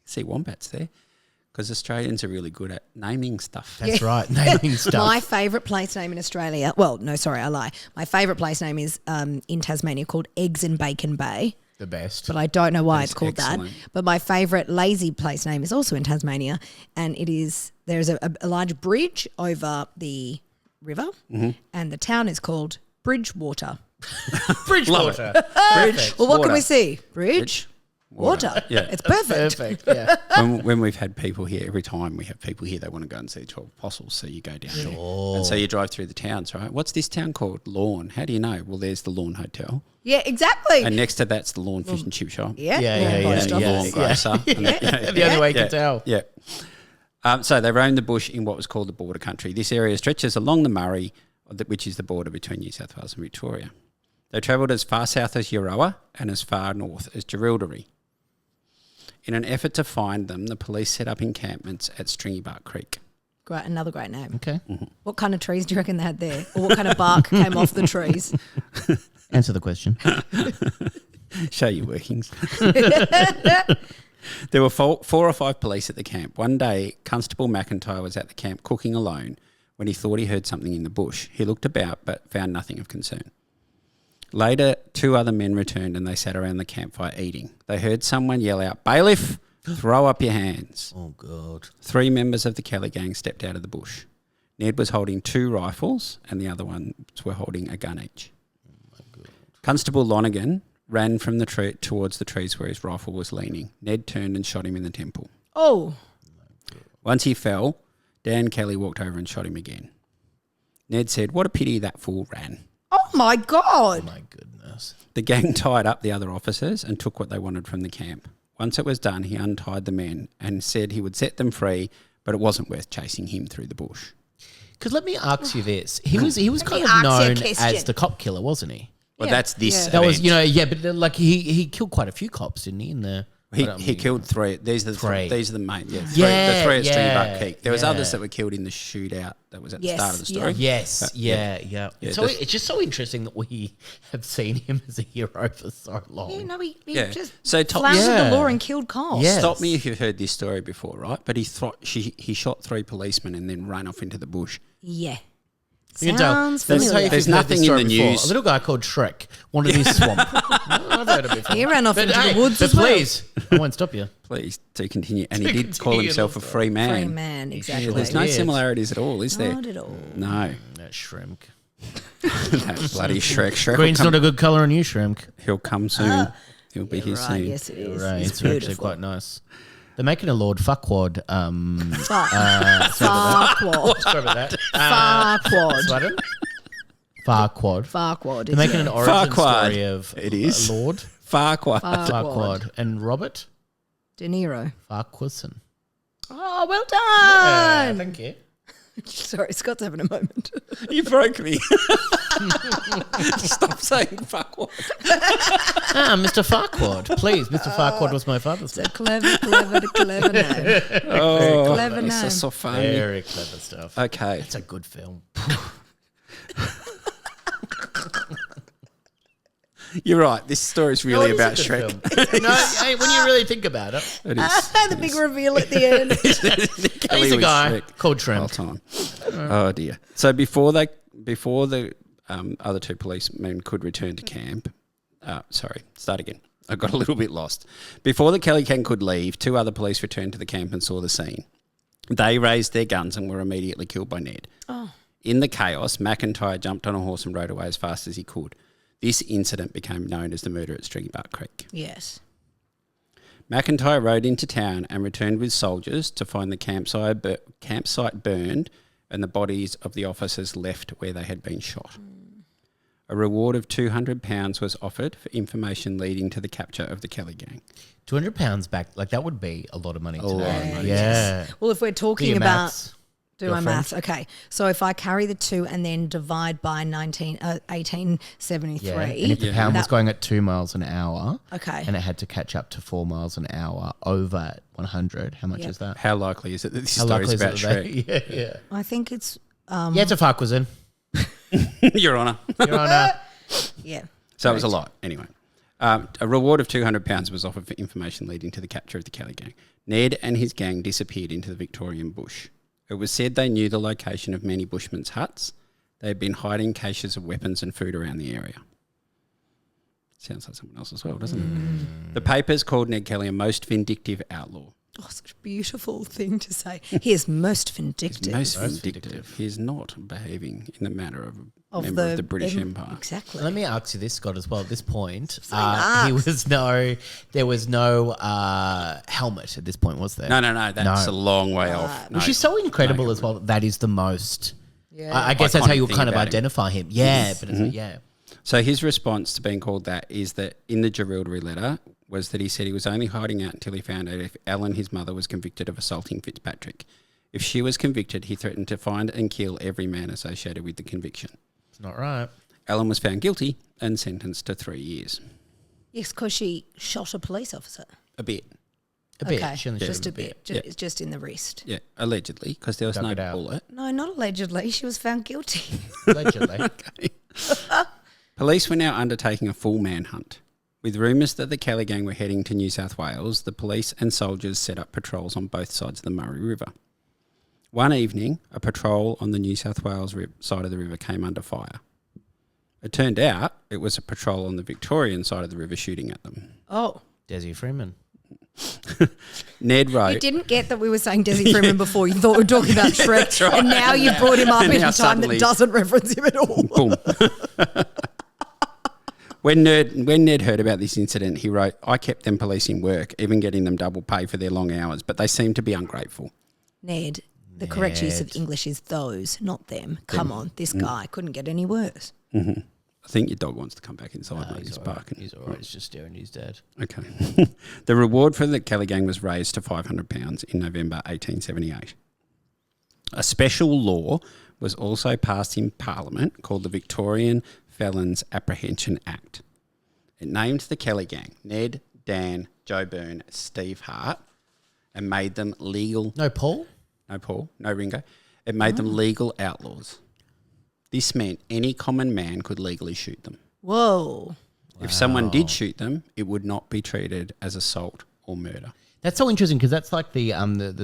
See wombats there, because Australians are really good at naming stuff. That's right. Naming stuff. My favourite place name in Australia, well, no, sorry, I lie. My favourite place name is in Tasmania called Eggs and Bacon Bay. the best. But I don't know why That's it's called excellent. that. But my favourite lazy place name is also in Tasmania, and there's a large bridge over the river, and the town is called Bridgewater. Bridgewater. Bridge. Well, what can water. we see? Bridge, water. Yeah. It's perfect. Perfect. Yeah. When we've had people here, every time we have people here, they want to go and see the 12 Apostles. So you go down there. And so you drive through the towns, right? What's this town called? Lawn. How do you know? Well, there's the Lawn Hotel. Yeah, exactly. And next to that's the Lawn Fish and Chip Shop. yeah, Yeah, Lawn yeah, Post And the Office. Lawn Grocer. And The only way you can tell. Yeah. So they roamed the bush in what was called the border country. This area stretches along the Murray, which is the border between New South Wales and Victoria. They travelled as far south as Euroa and as far north as Jerilderie. In an effort to find them, the police set up encampments at Stringybark Creek. Great, another great name. Okay. What kind of trees do you reckon they had there? Or what kind of bark came off the trees? Answer the question. Show your workings. There were 4 or 5 police at the camp. One day, Constable McIntyre was at the camp cooking alone when he thought he heard something in the bush. He looked about but found nothing of concern. Later, 2 other men returned and they sat around the campfire eating. They heard someone yell out, "Bailiff, throw up your hands." Oh, God. 3 members of the Kelly gang stepped out of the bush. Ned was holding 2 rifles and the other ones were holding a gun each. Constable Lonergan ran from the tree towards the trees where his rifle was leaning. Ned turned and shot him in the temple. Oh, Once he fell, Dan Kelly walked over and shot him again. Ned said, "What a pity that fool ran." oh my God. My goodness. The gang tied up the other officers and took what they wanted from the camp. Once it was done, he untied the men and said he would set them free, but it wasn't worth chasing him through the bush. Because let me ask you this. He was kind me of ask you a known question. as the cop killer, wasn't he? Well, Yeah. that's this. Yeah. That was, event. but like he killed quite a few cops, didn't he? In the He killed 3. These are the 3. These are the main. Yeah, 3, Yeah, the 3 at yeah, Stringybark Creek. There was yeah. others that were killed in the shootout that was at the Yes, start of the story. Yes, yeah. Yeah, So that's- it's just so interesting that we have seen him as a hero for so long. Yeah, no, he Yeah. just So floundered yeah. the law and killed cops. Yeah. Stop me if you've heard this story before, right? But he shot 3 policemen and then ran off into the bush. Yeah. You can tell. Sounds That's how familiar. you There's think you've heard this nothing in story the before. news. A little guy called Shrek wanted his swamp. I've heard it before. He ran off into the woods but as well. please, I won't stop you. Please do continue. And he To did call continue himself a the free man. Free man, exactly. There's no Weird. similarities at all, is there? Not at all. No. That shrimp. That bloody Shrek. Shrek Green's will not come, a good colour on you, shrimp. he'll come soon. He'll be here Right, soon. yes, it is. Right, It's it's actually beautiful. quite nice. They're making a Lord Fuckwad. Farquad. Sorry about that. Farquad. Pardon? Farquad. Farquad. They're making an origin Farquaad. story of It is. Lord Farquhar. Farquad and Robert De Niro. Farquharson. Oh, well done. thank you. Sorry, Scott's having a moment. You broke me. Stop saying Farquhar. Mr. Farquad. Please, Mr. Farquad was my father's name. Clever name. Oh, Clever this name. is so funny. Very clever stuff. Okay. It's a good film. You're right. This story's really No, it about is a good Shrek. film. No, hey, when you really think about it, It is. The big reveal at the end. Kelly he's a was guy Shrek called the Shrimp. whole time. Oh dear. So before the other 2 policemen could return to camp, start again. I got a little bit lost. Before the Kelly gang could leave, 2 other police returned to the camp and saw the scene. They raised their guns and were immediately killed by Ned. Oh. In the chaos, McIntyre jumped on a horse and rode away as fast as he could. This incident became known as the murder at Stringybark Creek. Yes. McIntyre rode into town and returned with soldiers to find the campsite burned and the bodies of the officers left where they had been shot. A reward of £200 was offered for information leading to the capture of the Kelly gang. £200 back, like that would be a lot of money today. lot of money. Yeah. Well, if we're Do talking your about maths. Do my maths. Okay. So if I carry the 2 and then divide by 1873. Yeah. And if the pound was going at 2 miles an hour, Okay. and it had to catch up to 4 miles an hour over 100, how much is that? How likely is it that this How story is likely about is it that Shrek? Yeah. I think it's Yeah, it's a fuck, was in. Your Honour. Your Honour. yeah. So it was a lot. Anyway, a reward of £200 was offered for information leading to the capture of the Kelly gang. Ned and his gang disappeared into the Victorian bush. It was said they knew the location of many bushmen's huts. They had been hiding caches of weapons and food around the area. Sounds like someone else as well, doesn't it? The papers called Ned Kelly a most vindictive outlaw. Oh, such a beautiful thing to say. He is most vindictive. Most vindictive. He is not behaving in the manner of a member of the British Empire. Exactly. Let me ask you this, Scott, as well. At this point, ask. there was no helmet at this point, was there? No. That's a long way off. Which is so incredible as well. That is the most. Yeah. I guess that's how Iconic you thing kind of about him. identify him. Yeah, but it's, yeah. So his response to being called that is that in the Jerilderie letter was that he said he was only hiding out until he found out if Ellen, his mother, was convicted of assaulting Fitzpatrick. If she was convicted, he threatened to find and kill every man associated with the conviction. It's not right. Ellen was found guilty and sentenced to 3 years. Yes, because she shot a police officer. A bit. A bit. Okay, She only shot just him a bit. It's just in the wrist. Yeah, allegedly, because there was Dug no it out. bullet. No, not allegedly. She was found guilty. Allegedly. Okay. Police were now undertaking a full manhunt. With rumours that the Kelly gang were heading to New South Wales, the police and soldiers set up patrols on both sides of the Murray River. One evening, a patrol on the New South Wales side of the river came under fire. It turned out it was a patrol on the Victorian side of the river shooting at them. Oh. Desi Freeman. Ned wrote... You didn't get that we were saying Desi Freeman before. You thought we were talking about Shrek. That's right. And now you brought him up And in now a time suddenly- that doesn't reference him at all. Boom. When Ned heard about this incident, he wrote, I kept them police in work, even getting them double pay for their long hours, but they seemed to be ungrateful. Ned, the correct use of English is those, not them. Come on, this guy couldn't get any worse. Mm-hmm. I think your dog wants to come back inside, mate. He's barking. He's all right. He's just staring at his dad. Okay. The reward for the Kelly gang was raised to £500 in November 1878. A special law was also passed in Parliament called the Victorian Felons Apprehension Act. It named the Kelly gang Ned, Dan, Joe Byrne, Steve Hart, and made them legal... No Paul? No Paul, no Ringo. It made them legal outlaws. This meant any common man could legally shoot them. Whoa. If someone did shoot them, it would not be treated as assault or murder. That's so interesting because that's like the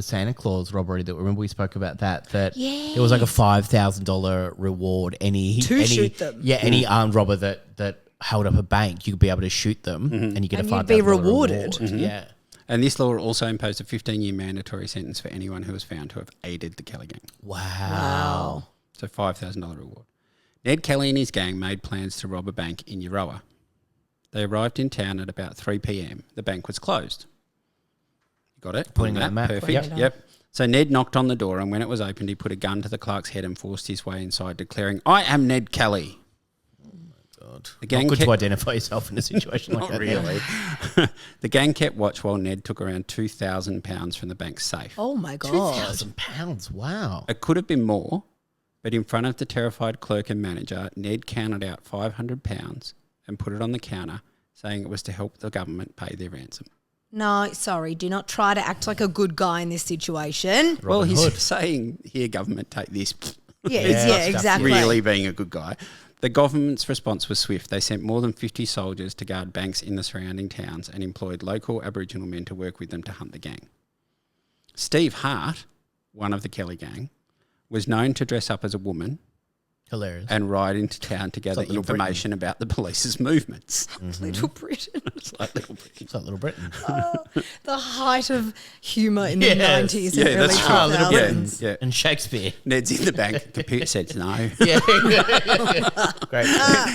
Santa Claus robbery that remember we spoke about that Yeah. there was like a $5,000 reward shoot them. Yeah, any armed robber that held up a bank, you could be able to shoot them and you get And a $5,000 you'd be rewarded. reward. Yeah. And this law also imposed a 15-year mandatory sentence for anyone who was found to have aided the Kelly gang. Wow. So $5,000 reward. Ned Kelly and his gang made plans to rob a bank in Euroa. They arrived in town at about 3 p.m. The bank was closed. You got it? Pointing at the map. Perfect. Yep. So Ned knocked on the door, and when it was opened, he put a gun to the clerk's head and forced his way inside, declaring, I am Ned Kelly. God. The gang Not good kept- to identify yourself in a situation like Not that. really. The gang kept watch while Ned took around £2,000 from the bank's safe. Oh, my God. £2,000. Wow. It could have been more, but in front of the terrified clerk and manager, Ned counted out £500 and put it on the counter, saying it was to help the government pay their ransom. No, sorry. Do not try to act like a good guy in this situation. Well, he's Hood. saying, here, government, take this. Yeah, exactly. Really being a good guy. The government's response was swift. They sent more than 50 soldiers to guard banks in the surrounding towns and employed local Aboriginal men to work with them to hunt the gang. Steve Hart, one of the Kelly gang, was known to dress up as a woman Hilarious. and ride into town to gather like Little information about the police's movements. Little Britain. It's like Little Britain. It's like Little Britain. The height of humour in the Yes. 90s Yeah, and early that's right. Little 2000s. Yeah. And Shakespeare. Ned's in the bank. Computer says no. Yeah. Great.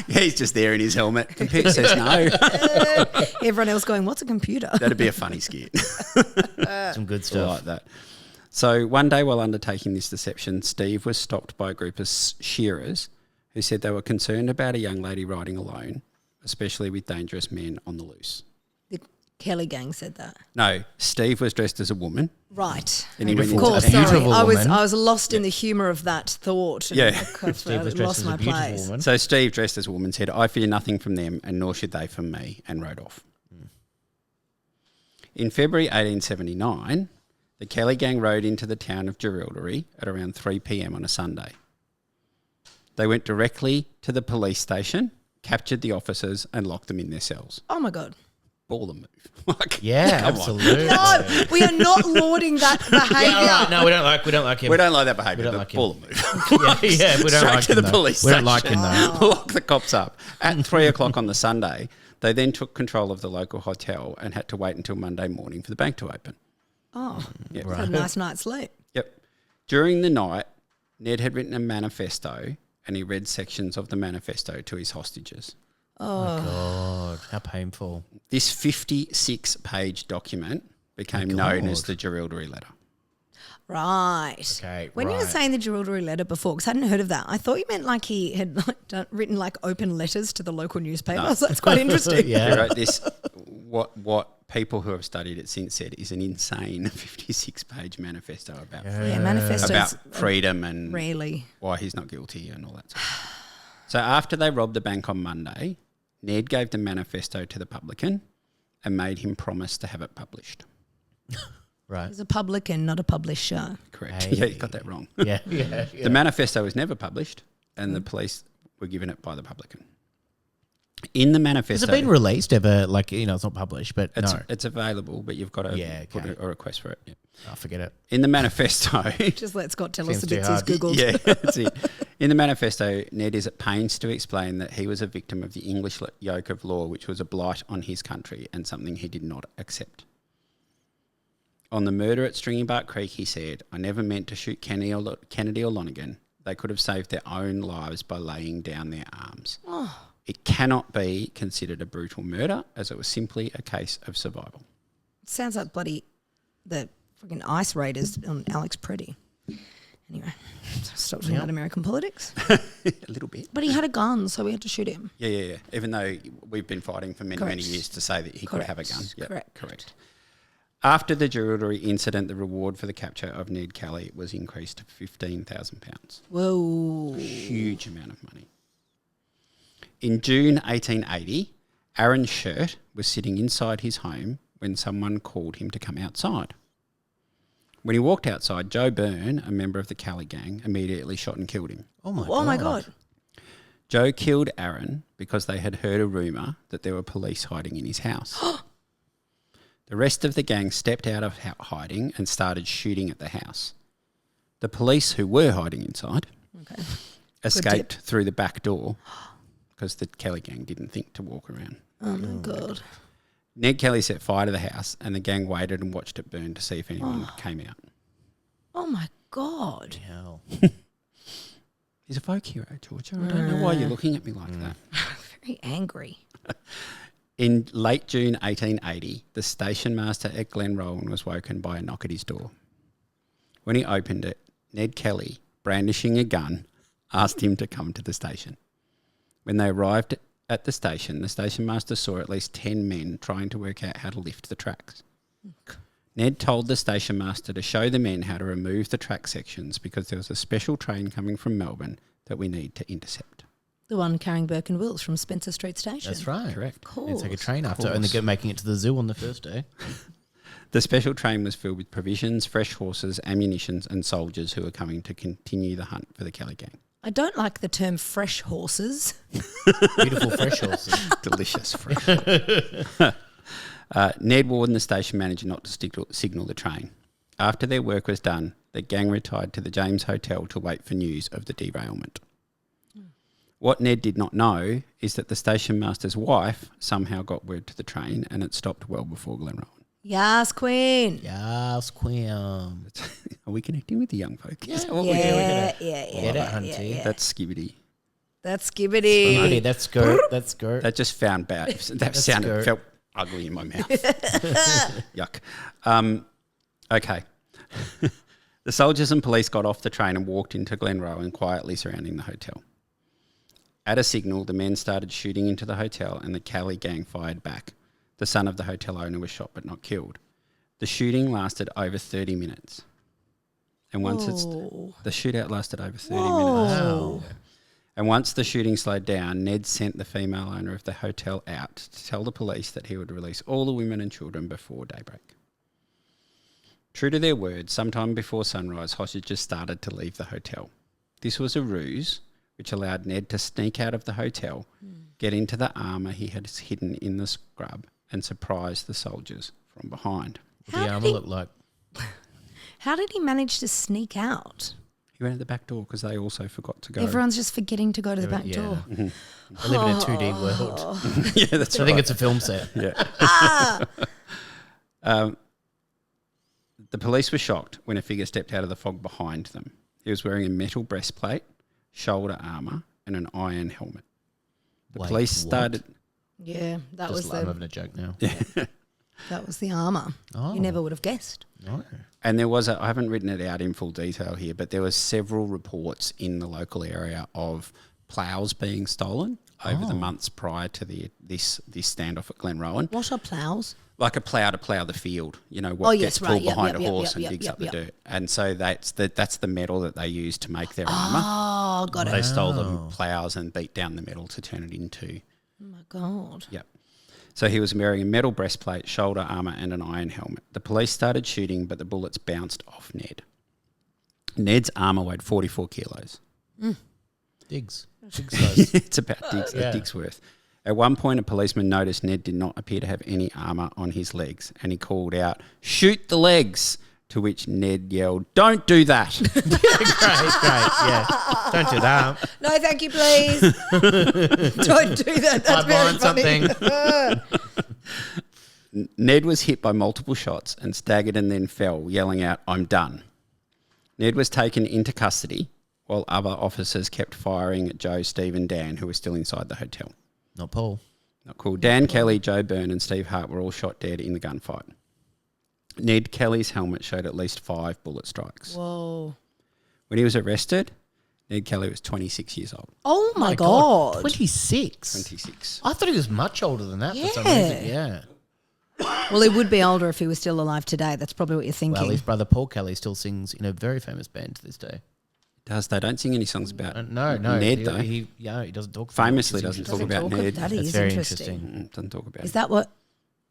He's just there in his helmet. Computer says no. Everyone else going, what's a computer? That'd be a funny skit. Some good I stuff. like that. So one day while undertaking this deception, Steve was stopped by a group of shearers who said they were concerned about a young lady riding alone, especially with dangerous men on the loose. Kelly gang said that. No, Steve was dressed as a woman. Right. And he went Of into course, town. sorry. Beautiful I woman. was lost in the humour of that thought. And Yeah. Steve was dressed lost as my a beautiful place. woman. So Steve, dressed as a woman, said, "I fear nothing from them, and nor should they from me," and rode off. In February 1879, the Kelly gang rode into the town of Jerilderie at around 3 p.m. on a Sunday. They went directly to the police station, captured the officers, and locked them in their cells. Oh, my God. Ball and move. Like, Yeah, come on. absolutely. No, we are not lauding that behaviour. Yeah, all right. No, we don't like him. We don't like that behaviour. We don't but like him. ball and move. yeah, we don't Straight like to him. the though. police We don't station. like him though. Lock the cops up. At 3 o'clock on the Sunday, they then took control of the local hotel and had to wait until Monday morning for the bank to open. Oh, Yep. had a nice night's sleep. Yep. During the night, Ned had written a manifesto and he read sections of the manifesto to his hostages. Oh, God, how painful. This 56-page document became known as the Jerilderie Letter. Right. Okay, When you were right. saying the Jerilderie letter before, because I hadn't heard of that, I thought you meant like he had written like open letters to the local newspaper. So that's quite interesting. He Yeah. wrote this, what people who have studied it since said is an insane 56-page manifesto about Yeah, manifestos about freedom and rarely. why he's not guilty and all that sort of stuff. So after they robbed the bank on Monday, Ned gave the manifesto to the publican and made him promise to have it published. Right. He's a publican, not a publisher. Correct. Hey. Yeah, you got that wrong. Yeah. The manifesto was never published and the police were given it by the publican. In the manifesto... Has it been released ever? Like, it's not published, but no. It's available, but you've got to put a request for it. Yeah. Oh, forget it. In the manifesto... Just let Scott tell us Seems the too bits he's hard. Googled. Yeah, that's it. In the manifesto, Ned is at pains to explain that he was a victim of the English yoke of law, which was a blight on his country and something he did not accept. On the murder at Stringybark Creek, he said, "I never meant to shoot Kennedy or Lonergan. They could have saved their own lives by laying down their arms. It cannot be considered a brutal murder, as it was simply a case of survival." Sounds like the freaking ice raiders on Alex Preddy. Anyway, stop talking about American politics. A little bit. But he had a gun, so we had to shoot him. Yeah. Even though we've been fighting for many, Correct. many years to say that he could have a gun. Yep, Correct. After the Jerilderie incident, the reward for the capture of Ned Kelly was increased to £15,000. Whoa. Huge amount of money. In June 1880, Aaron Shirt was sitting inside his home when someone called him to come outside. When he walked outside, Joe Byrne, a member of the Kelly gang, immediately shot and killed him. Oh, my God. Oh, my God. Joe killed Aaron because they had heard a rumour that there were police hiding in his house. The rest of the gang stepped out of hiding and started shooting at the house. The police, who were hiding inside, escaped through the back door because the Kelly gang didn't think to walk around. Oh, my God. Ned Kelly set fire to the house and the gang waited and watched it burn to see if anyone came out. Oh, my God. Hell. He's a folk hero, Georgia. I don't know why you're looking at me like that. Very angry. In late June 1880, the station master at Glenrowan was woken by a knock at his door. When he opened it, Ned Kelly, brandishing a gun, asked him to come to the station. When they arrived at the station master saw at least 10 men trying to work out how to lift the tracks. Ned told the station master to show the men how to remove the track sections because there was a special train coming from Melbourne that we need to intercept. The one carrying Burke and Wills from Spencer Street Station. That's right. Correct. You take a train after only making it to the zoo on the first day. The special train was filled with provisions, fresh horses, ammunitions and soldiers who were coming to continue the hunt for the Kelly gang. I don't like the term fresh horses. Beautiful fresh horses. Delicious fresh. Ned warned the station manager not to signal the train. After their work was done, the gang retired to the James Hotel to wait for news of the derailment. What Ned did not know is that the station master's wife somehow got word to the train and it stopped well before Glenrowan. Yes, Queen. Yes, Queen. Are we connecting with the young folk? Is that what Yeah. Get it, Hunty. That's skibbity. That's Skibbity. Skibbity, that's skirt. That's skirt. That just found bad. That felt ugly in my mouth. Yuck. Okay. The soldiers and police got off the train and walked into Glenrowan quietly surrounding the hotel. At a signal, the men started shooting into the hotel and the Kelly gang fired back. The son of the hotel owner was shot but not killed. The shooting lasted over 30 minutes. And once the shootout lasted over 30 minutes. Wow. And once the shooting slowed down, Ned sent the female owner of the hotel out to tell the police that he would release all the women and children before daybreak. True to their word, sometime before sunrise, hostages started to leave the hotel. This was a ruse which allowed Ned to sneak out of the hotel, get into the armour he had hidden in the scrub, and surprise the soldiers from behind. What did the armour look like? How did he manage to sneak out? He went at the back door because they also forgot to go. Everyone's just forgetting to go to the back door. They live in a 2D world. Yeah, that's I think it's a film set. Yeah. The police were shocked when a figure stepped out of the fog behind them. He was wearing a metal breastplate, shoulder armour, and an iron helmet. The Wait, police what? started... Yeah, that Just was I'm having a joke now. that was the armour. Oh. You never would have guessed. No. And there was I haven't written it out in full detail here, but there was several reports in the local area of ploughs being stolen over the months prior to this standoff at Glenrowan. What are ploughs? Like a plough to plough the field, what gets pulled behind a horse and yep, digs yep, up the yep. dirt. And so that's the metal that they use to make their armour. Oh, got They it. stole the ploughs and beat down the metal to turn it into... Oh, my God. Yep. So he was wearing a metal breastplate, shoulder armour and an iron helmet. The police started shooting, but the bullets bounced off Ned. Ned's armour weighed 44 kilos. Diggs. Diggs size. It's about a dig's worth. At one point, a policeman noticed Ned did not appear to have any armour on his legs, and he called out, "Shoot the legs!" To which Ned yelled, "Don't do that!" Great. Yeah. Don't do that. No, thank you, please. Don't do that. That's I'd very mind funny. something. Ned was hit by multiple shots and staggered and then fell, yelling out, "I'm done." Ned was taken into custody while other officers kept firing at Joe, Steve and Dan, who were still inside the hotel. Not Paul. Not cool. Dan Kelly, Joe Byrne and Steve Hart were all shot dead in the gunfight. Ned Kelly's helmet showed at least 5 bullet strikes. Whoa. When he was arrested, Ned Kelly was 26 years old. Oh, my God. 26. 26. I thought he was much older than that for some Yeah. reason. Yeah. Well, he would be older if he was still alive today. That's probably what you're thinking. Well, his brother Paul Kelly still sings in a very famous band to this day. They don't sing any songs about No. Ned, he, though. He doesn't talk. Famously about it, doesn't which is talk about Ned. That That's is very interesting. Doesn't talk about Is it. that what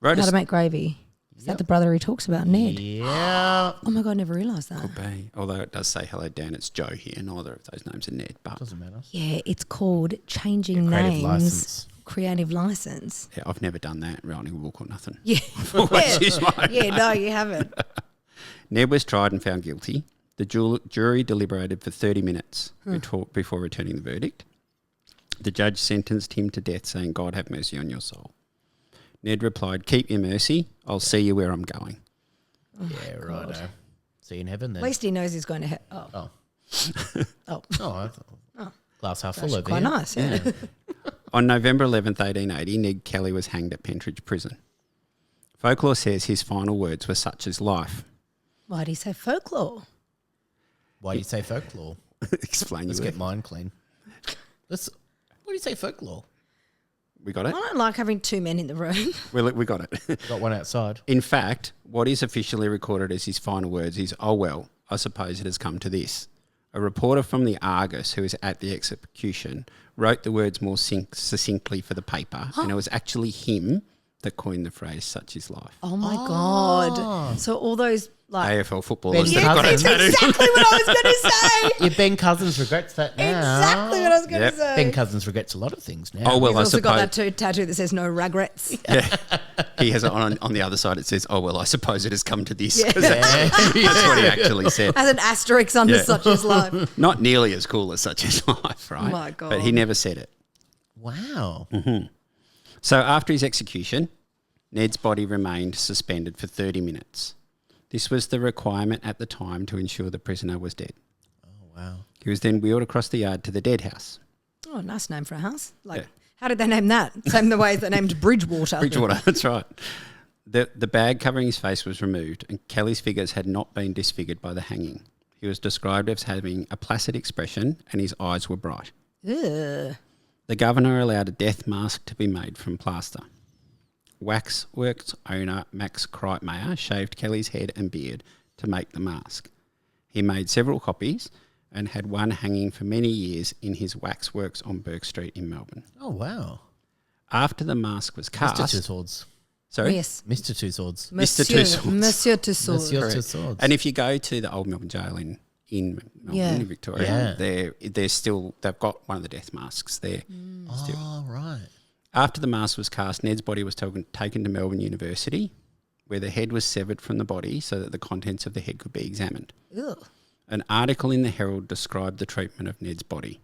Wrote How a to Make Gravy? Is that the brother he talks about, Ned? Yeah. Oh, my God, I never realised that. Could be. Although it does say, "Hello, Dan, it's Joe here." Neither of those names are Ned. But Doesn't matter. Yeah, it's called Changing Creative Names. license. Creative license. yeah, I've never done that, writing a book or nothing. Yeah. Always use mine. Yeah, no, you haven't. Ned was tried and found guilty. The jury deliberated for 30 minutes before returning the verdict. The judge sentenced him to death, saying, "God have mercy on your soul." Ned replied, "Keep your mercy. I'll see you where I'm going." Yeah, right. See you in heaven then. At least he knows he's going to heaven. Oh. Oh. Oh. I thought, glass half full over Quite here. nice, yeah. On November 11th, 1880, Ned Kelly was hanged at Pentridge Prison. Folklore says his final words were such as life. Why do you say folklore? Why do you say folklore? Explain Let's you. get mine clean. Why do you say folklore? We got I it? don't like having 2 men in the room. We got it. Got one outside. In fact, what is officially recorded as his final words is, "Oh well, I suppose it has come to this." A reporter from the Argus, who was at the execution, wrote the words more succinctly for the paper, and it was actually him that coined the phrase "such is life." Oh, my God. So all those, like... AFL footballers, Ben they've got it Cousins. tattooed. Exactly what I was going to say. Yeah, Ben Cousins regrets that now. Exactly what I was going Yep. to say. Ben Cousins regrets a lot of things now. Oh, well, He's I also got suppose. that tattoo that says no regrets. Yeah. He has it on the other side. It says, "Oh, well, I suppose it has come to this." 'cause Yeah. that's what he actually said. As an asterisk under Yeah. such as life. Not nearly as cool as "such is life," right? my God. But he never said it. Wow. So after his execution, Ned's body remained suspended for 30 minutes. This was the requirement at the time to ensure the prisoner was dead. Oh, wow. He was then wheeled across the yard to the dead house. Oh, nice name for a house. Like, Yeah. how did they name that? Same the way they named Bridgewater. Bridgewater, that's right. The bag covering his face was removed, and Kelly's figures had not been disfigured by the hanging. He was described as having a placid expression, and his eyes were bright. Ugh. The governor allowed a death mask to be made from plaster. waxworks owner Max Kreitmayer shaved Kelly's head and beard to make the mask. He made several copies and had one hanging for many years in his waxworks on Burke Street in Melbourne. Oh, wow. After the mask was cast... Mr. Two Swords. Sorry? Yes. Mr. Two Swords. Mr. Two Swords. Monsieur Two Swords. Monsieur Two Swords. And if you go to the old Melbourne Jail in Melbourne, in Victoria, they're still... They've got one of the death masks there. Still. Oh, right. After the mask was cast, Ned's body was taken to Melbourne University, where the head was severed from the body so that the contents of the head could be examined. Ugh. An article in the Herald described the treatment of Ned's body.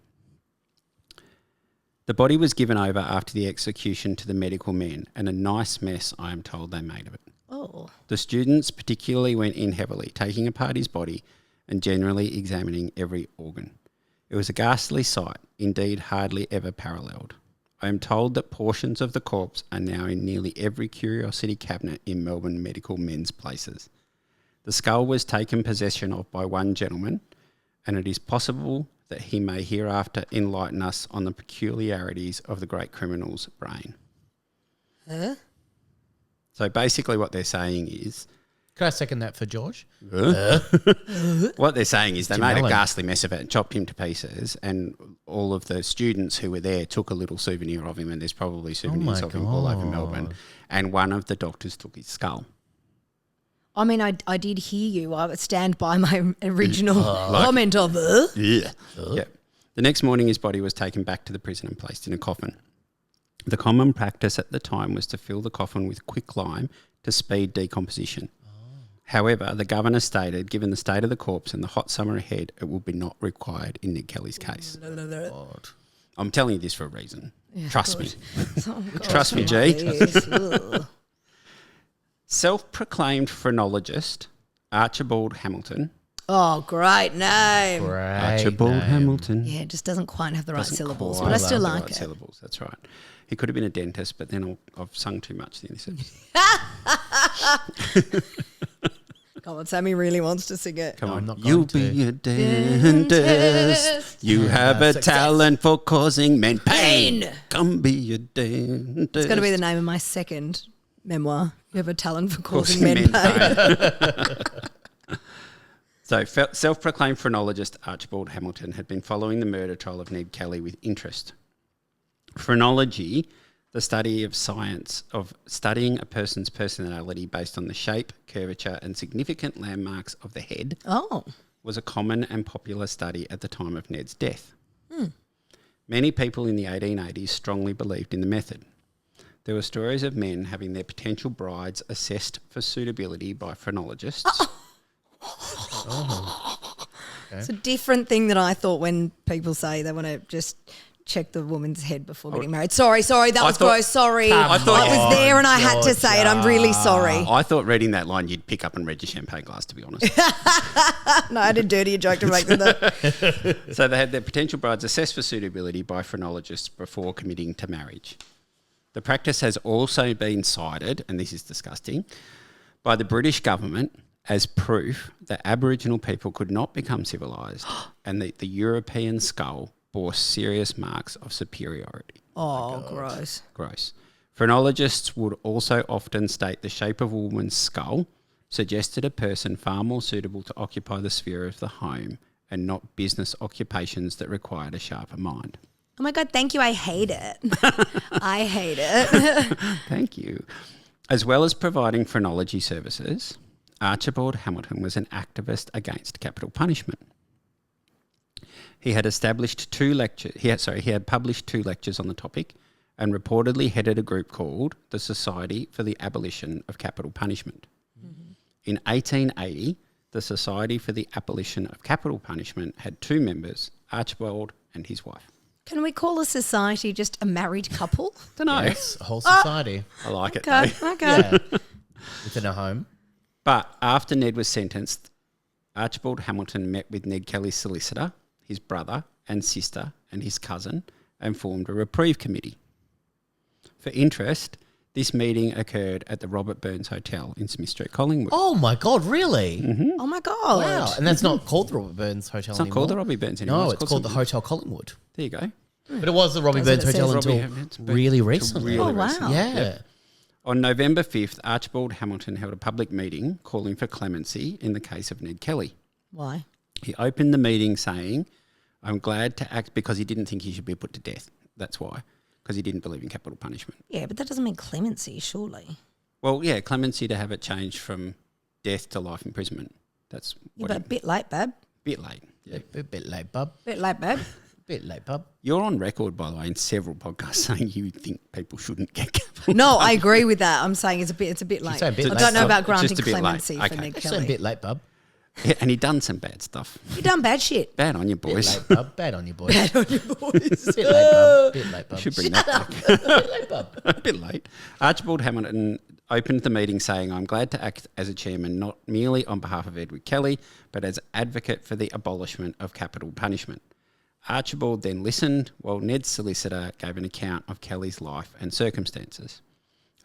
The body was given over after the execution to the medical men, and a nice mess, I am told, they made of it. Oh. The students particularly went in heavily, taking apart his body and generally examining every organ. It was a ghastly sight, indeed hardly ever paralleled. I am told that portions of the corpse are now in nearly every curiosity cabinet in Melbourne medical men's places. The skull was taken possession of by one gentleman, and it is possible that he may hereafter enlighten us on the peculiarities of the great criminal's brain. Huh? So basically what they're saying is... Could I second that for George? What they're saying is they Jim made Allen. a ghastly mess of it and chopped him to pieces, and all of the students who were there took a little souvenir of him, and there's probably souvenirs of him all over Melbourne. And one of the doctors took his skull. I mean, I did hear you. I would stand by my original comment of it. Yeah. Yeah. The next morning, his body was taken back to the prison and placed in a coffin. The common practice at the time was to fill the coffin with quicklime to speed decomposition. However, the governor stated, given the state of the corpse and the hot summer ahead, it will be not required in Ned Kelly's case. God. I'm telling you this for a reason. Yeah, Trust good. me. Oh, Trust me, G. yes. Ugh. Self-proclaimed phrenologist Archibald Hamilton. Oh, great name. Great Archibald name. Hamilton. Yeah, it just doesn't quite have the right Doesn't syllables, quite but I have still the like right it. syllables, that's right. He could have been a dentist, but then I've sung too much in this episode. Come on, Sammy really wants to sing it. Come No, on. I'm not You'll going be a dentist. You have a talent for causing men pain. Come be a dentist. It's got to be the name of my second memoir. You have a talent for causing men pain. So, self-proclaimed phrenologist Archibald Hamilton had been following the murder trial of Ned Kelly with interest. Phrenology, the study of science of studying a person's personality based on the shape, curvature and significant landmarks of the head, Oh. was a common and popular study at the time of Ned's death. Many people in the 1880s strongly believed in the method. There were stories of men having their potential brides assessed for suitability by phrenologists. It's a different thing that I thought when people say they want to just check the woman's head before getting married. Sorry, that was thought- gross. Sorry. Come I was there and I had to say it. I'm really sorry. I thought reading that line you'd pick up and read your champagne glass, to be honest. No, I did dirty a joke to make them that. So they had their potential brides assessed for suitability by phrenologists before committing to marriage. The practice has also been cited, and this is disgusting, by the British government as proof that Aboriginal people could not become civilised and that the European skull bore serious marks of superiority. Oh, gross. Gross. Phrenologists would also often state the shape of a woman's skull suggested a person far more suitable to occupy the sphere of the home and not business occupations that required a sharper mind. Oh my God, thank you. I hate it. I hate it. Thank you. As well as providing phrenology services, Archibald Hamilton was an activist against capital punishment. He had established two lectures. He had published 2 lectures on the topic, and reportedly headed a group called the Society for the Abolition of Capital Punishment. Mm-hmm. In 1880, the Society for the Abolition of Capital Punishment had 2 members, Archibald and his wife. Can we call a society just a married couple? Don't know. Yes, a whole society. I like it Okay, though. okay. Yeah. Within a home. But after Ned was sentenced, Archibald Hamilton met with Ned Kelly's solicitor, his brother and sister and his cousin, and formed a reprieve committee. For interest, this meeting occurred at the Robert Burns Hotel in Smith Street, Collingwood. Oh my God, really? Mm-hmm. Oh my God. Wow. And that's not called the Robert Burns Hotel It's not anymore. called the Robbie Burns anymore. No, it's called the something- Hotel Collingwood. There you go. But it was the Robbie That's what Burns it Hotel says. until Robbie Burns, really until recently. really Oh, wow. recently. Yeah. Yep. On November 5th, Archibald Hamilton held a public meeting calling for clemency in the case of Ned Kelly. Why? He opened the meeting saying, I'm glad to act because he didn't think he should be put to death. That's why, because he didn't believe in capital punishment. Yeah, but that doesn't mean clemency, surely. Well, yeah, clemency to have it changed from death to life imprisonment. That's Yeah, what but a bit late, babe. bit late. Yeah. A bit late, bub. Bit late, babe. Bit late, bub. You're on record, by the way, in several podcasts saying you think people shouldn't get capital. No, I agree with that. I'm saying it's a bit late. say a bit I late, don't know so about it's granting just a bit late. clemency for Okay. Ned Actually, Kelly. a bit late, bub. Yeah, and he done some bad stuff. You done bad shit. Bad on you, Bit boys. late, bub. Bad on you, boys. Bad on you boys. Bit late, bub. Bit late, bub. Should bring that back. Bit late, bub. A bit late. Archibald Hamilton opened the meeting saying, I'm glad to act as a chairman not merely on behalf of Edward Kelly, but as advocate for the abolishment of capital punishment. Archibald then listened while Ned's solicitor gave an account of Kelly's life and circumstances.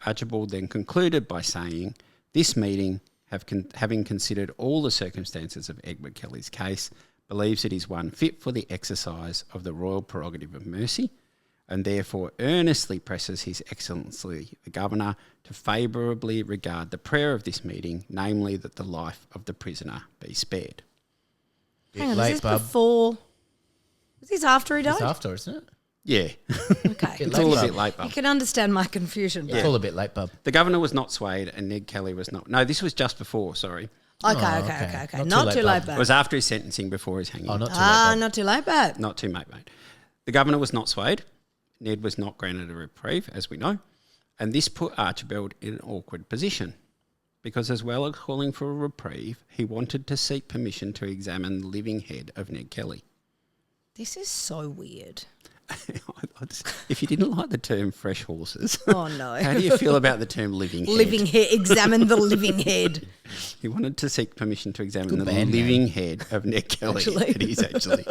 Archibald then concluded by saying, this meeting, having considered all the circumstances of Edward Kelly's case, believes it is one fit for the exercise of the royal prerogative of mercy, and therefore earnestly presses His Excellency the Governor to favourably regard the prayer of this meeting, namely that the life of the prisoner be spared. Hang on, late, is this bub. before? Was this after he died? It's after, isn't it? Yeah, Okay. it's late, all a bub. bit late, You bub. can understand my confusion. It's all a bit late, bub. The Governor was not swayed and Ned Kelly was not. No, this was just before, sorry. Okay. okay. Not too late, It babe. was after his sentencing before his hanging. Oh, not too late, bub. Not too late, babe. Not too late, mate. The Governor was not swayed. Ned was not granted a reprieve, as we know. And this put Archibald in an awkward position. Because as well as calling for a reprieve, he wanted to seek permission to examine the living head of Ned Kelly. This is so weird. If you didn't like the term fresh horses, Oh no. how do you feel about the term living head? Living head. Examine the living head. He wanted to seek permission to examine Good the band living head of Ned Kelly. Actually. It is actually.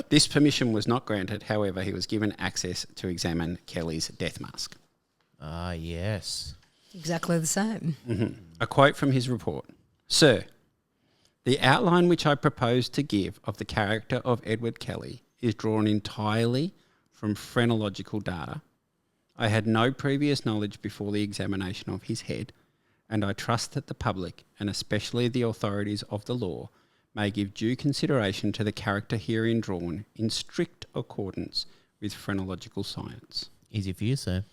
This permission was not granted. However, he was given access to examine Kelly's death mask. Ah, yes. Exactly the same. A quote from his report. Sir, the outline which I propose to give of the character of Edward Kelly is drawn entirely from phrenological data. I had no previous knowledge before the examination of his head, and I trust that the public, and especially the authorities of the law, may give due consideration to the character herein drawn in strict accordance with phrenological science. Easy for you, sir.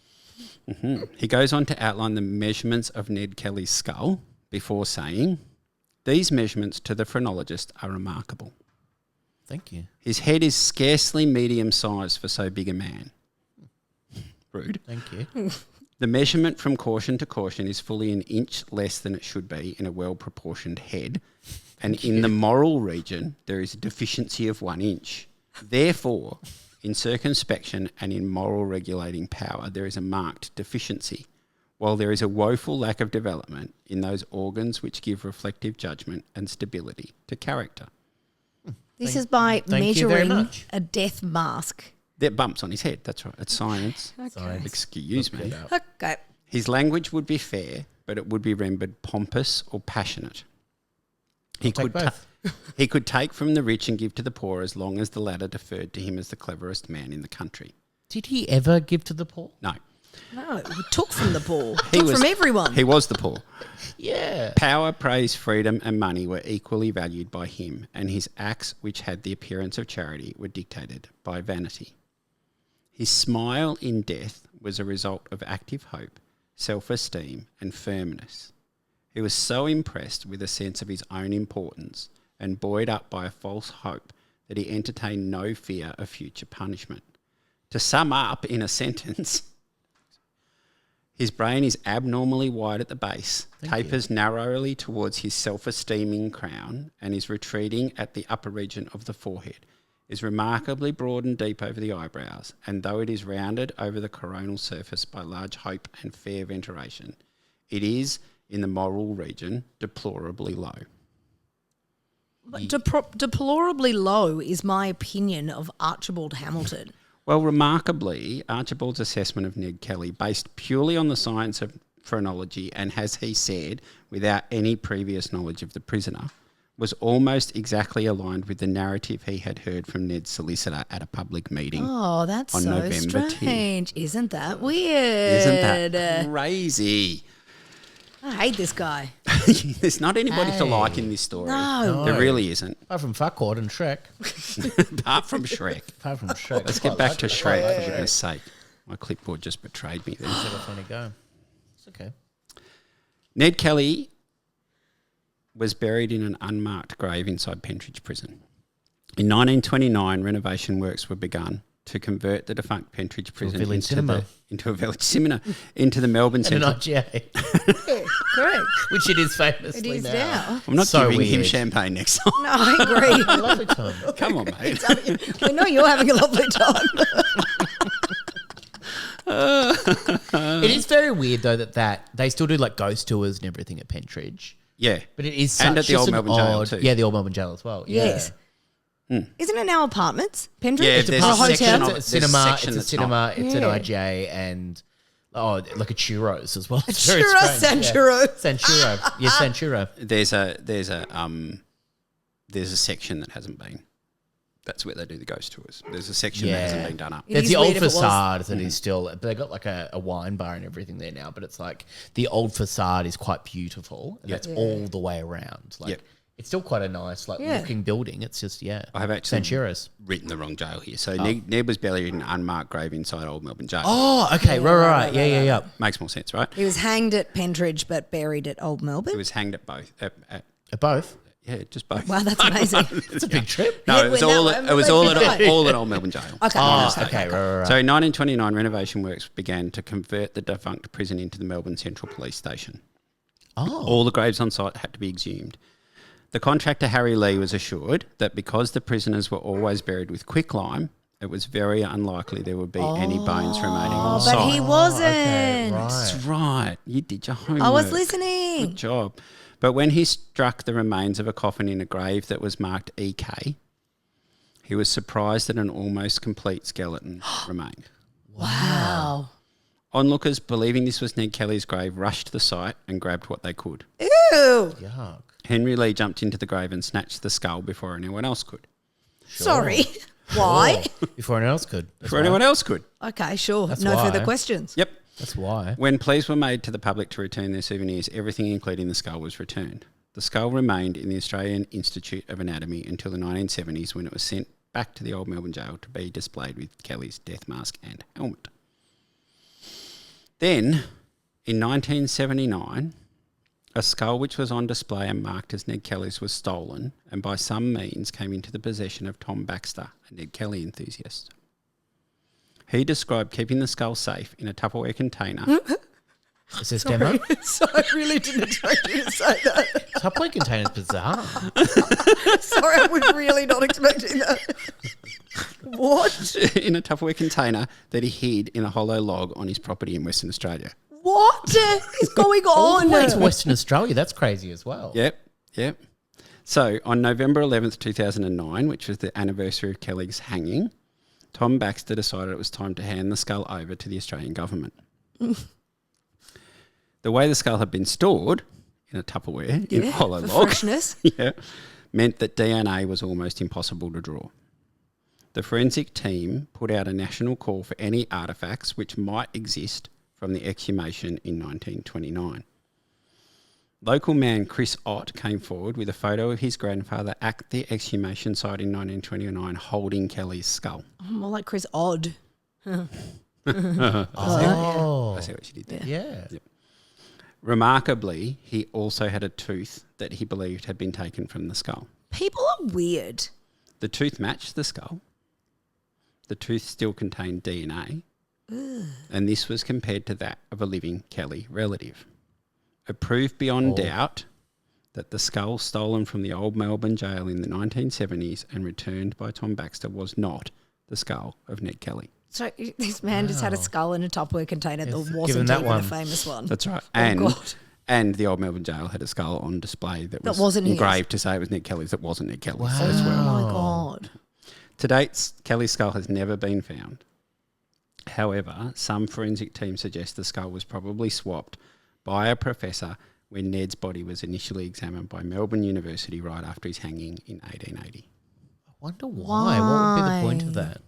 He goes on to outline the measurements of Ned Kelly's skull before saying, these measurements to the phrenologist are remarkable. Thank you. His head is scarcely medium sized for so big a man. Rude. Thank you. The measurement from caution to caution is fully an inch less than it should be in a well-proportioned head, and in the moral region there is a deficiency of 1 inch. Therefore, in circumspection and in moral regulating power there is a marked deficiency, while there is a woeful lack of development in those organs which give reflective judgment and stability to character. This is by thank you very measuring much. a death mask. There are bumps on his head, that's right. It's science. Sorry. Excuse me. Okay. His language would be fair, but it would be rendered pompous or passionate. He take both. He could take from the rich and give to the poor as long as the latter deferred to him as the cleverest man in the country. Did he ever give to the poor? No. No, we took from the poor. He Took was- from everyone. He was the poor. Yeah. Power, praise, freedom and money were equally valued by him, and his acts, which had the appearance of charity, were dictated by vanity. His smile in death was a result of active hope, self-esteem and firmness. He was so impressed with a sense of his own importance and buoyed up by a false hope that he entertained no fear of future punishment. To sum up in a sentence, his brain is abnormally wide at the base, tapers narrowly towards his self-esteeming crown, and is retreating at the upper region of the forehead, is remarkably broad and deep over the eyebrows, and though it is rounded over the coronal surface by large hope and fair ventilation, it is, in the moral region, deplorably low. But deplorably low is my opinion of Archibald Hamilton. Well, remarkably, Archibald's assessment of Ned Kelly, based purely on the science of phrenology and, as he said, without any previous knowledge of the prisoner, was almost exactly aligned with the narrative he had heard from Ned's solicitor at a public meeting. Oh, that's on so November 10th. strange. Isn't that weird? Isn't that crazy? I hate this guy. There's not anybody to like in this story. No. There really isn't. Apart from Fuckwad and Shrek. Apart from Shrek. Apart from Shrek. Let's get back to Shrek, for goodness sake. My clipboard just betrayed me then. Have a funny go. It's okay. Ned Kelly was buried in an unmarked grave inside Pentridge Prison. In 1929, renovation works were begun to convert the defunct Pentridge Prison into a village cinema into the Melbourne And an Central. IGA. Correct. Which it is famously It is now. now. I'm not So giving him weird. champagne next time. No, I agree. Lovely time. Come on, mate. We know you're having a lovely time. It is very weird though that they still do like ghost tours and everything at Pentridge. Yeah. But it is such And at the old an Melbourne Jail odd- too. Yeah, the old Melbourne Jail as well. Yes. Isn't it now apartments? Pentridge? Yeah, It's a there's or a a hotel? section of- It's a there's a cinema. section It's a that's cinema. It's an Yeah. IGA and like a churros as well. It's Churros, very strange, Sanchuro. Sanchuro. Yeah, Sanchuro. There's a section that hasn't been. That's where they do the ghost tours. There's a section that hasn't been done up. It There's is the old weird if it was. facade that is still. But they got like a wine bar and everything there now. But it's like the old facade is quite beautiful. And that's all the way around. Like Yep. it's still quite a nice looking building. It's just I have actually Sanchuros. written the wrong jail here. So Ned was buried in an unmarked grave inside Old Melbourne Jail. Oh, okay, right. Yeah. Makes more sense, right? He was hanged at Pentridge but buried at Old Melbourne. He was hanged at both. Both. Yeah, just both. Wow, that's amazing. It's a big trip. No, it was Headwind all. that way. It was all at Old Melbourne Jail. Okay. Oh, okay. okay, right. So in 1929, renovation works began to convert the defunct prison into the Melbourne Central Police Station. Oh, All the graves on site had to be exhumed. The contractor, Harry Lee, was assured that because the prisoners were always buried with quicklime, it was very unlikely there would be any bones remaining on But site. he wasn't. okay, That's right. right. You did your homework. I was listening. Good job. But when he struck the remains of a coffin in a grave that was marked EK, he was surprised that an almost complete skeleton remained. Wow. Onlookers, believing this was Ned Kelly's grave, rushed to the site and grabbed what they could. Ew. Yuck. Henry Lee jumped into the grave and snatched the skull before anyone else could. Sorry. Why? Before anyone else could. Before anyone else could. Okay, sure. That's no why. further questions. Yep. That's why. When pleas were made to the public to return their souvenirs, everything, including the skull, was returned. The skull remained in the Australian Institute of Anatomy until the 1970s, when it was sent back to the Old Melbourne Jail to be displayed with Kelly's death mask and helmet. Then, in 1979, a skull which was on display and marked as Ned Kelly's was stolen and by some means came into the possession of Tom Baxter, a Ned Kelly enthusiast. He described keeping the skull safe in a Tupperware container. Is this demo? So I really didn't expect you to say that. Tupperware container's bizarre. Sorry, I was really not expecting that. What? in a Tupperware container that he hid in a hollow log on his property in Western Australia. What is going All the way to on? Western Australia. That's crazy as well. Yep. So on November 11th, 2009, which was the anniversary of Kelly's hanging, Tom Baxter decided it was time to hand the skull over to the Australian government. The way the skull had been stored in a Tupperware in a hollow for log freshness. meant that DNA was almost impossible to draw. The forensic team put out a national call for any artefacts which might exist from the exhumation in 1929. Local man Chris Ott came forward with a photo of his grandfather at the exhumation site in 1929 holding Kelly's skull. More like Chris Odd. Oh. I see what she did there. Yeah. Remarkably, he also had a tooth that he believed had been taken from the skull. People are weird. The tooth matched the skull. The tooth still contained DNA. And this was compared to that of a living Kelly relative. It proved beyond doubt that the skull stolen from the Old Melbourne Jail in the 1970s and returned by Tom Baxter was not the skull of Ned Kelly. So this man just had a skull in a Tupperware container that Given wasn't that even one. a famous one. That's right. God. And the Old Melbourne Jail had a skull on display that wasn't his. engraved to say it was Ned Kelly's that wasn't Ned Kelly's Wow. as well. Oh my God. To date, Kelly's skull has never been found. However, some forensic teams suggest the skull was probably swapped by a professor when Ned's body was initially examined by Melbourne University right after his hanging in 1880. I wonder why. What would be the point of that?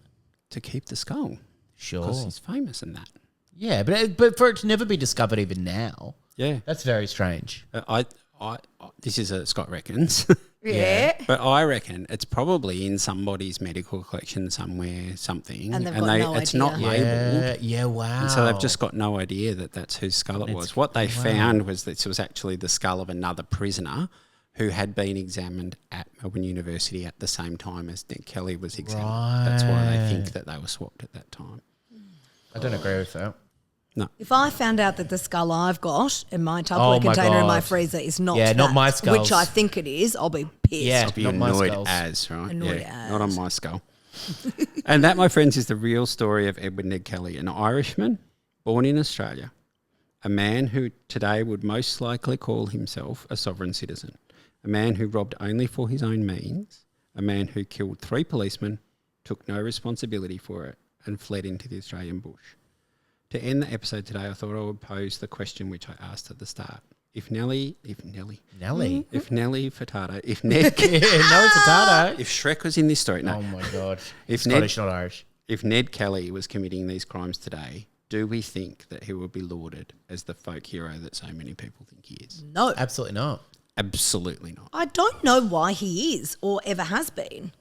To keep the skull. Sure. Because he's famous in that. Yeah, but for it to never be discovered even now, Yeah. that's very strange. I this is a Scott reckons. Yeah. But I reckon it's probably in somebody's medical collection somewhere, something. And they've got no it's idea. not labelled. Yeah, wow. And so they've just got no idea that that's whose skull it was. What they found was that it was actually the skull of another prisoner who had been examined at Melbourne University at the same time as Ned Kelly was examined. That's why they think that they were swapped at that time. I don't agree with that. No. If I found out that the skull I've got in my Tupperware Oh my container in my God. freezer is not Yeah, not that, my skulls. which I think it is, I'll be pissed. Yeah. I'll be Not my annoyed skulls. as, right? Annoyed yeah, as. not on my skull. And that, my friends, is the real story of Edward Ned Kelly, an Irishman born in Australia, a man who today would most likely call himself a sovereign citizen, a man who robbed only for his own means, a man who killed 3 policemen, took no responsibility for it, and fled into the Australian bush. To end the episode today, I thought I would pose the question which I asked at the start. If Nelly Furtado, if Ned, Nelly Furtado. if Shrek was in this story, no, Oh my God. If Scottish, not Irish. if Ned Kelly was committing these crimes today, do we think that he would be lauded as the folk hero that so many people think he is? No, Absolutely not. Absolutely not. I don't know why he is or ever has been.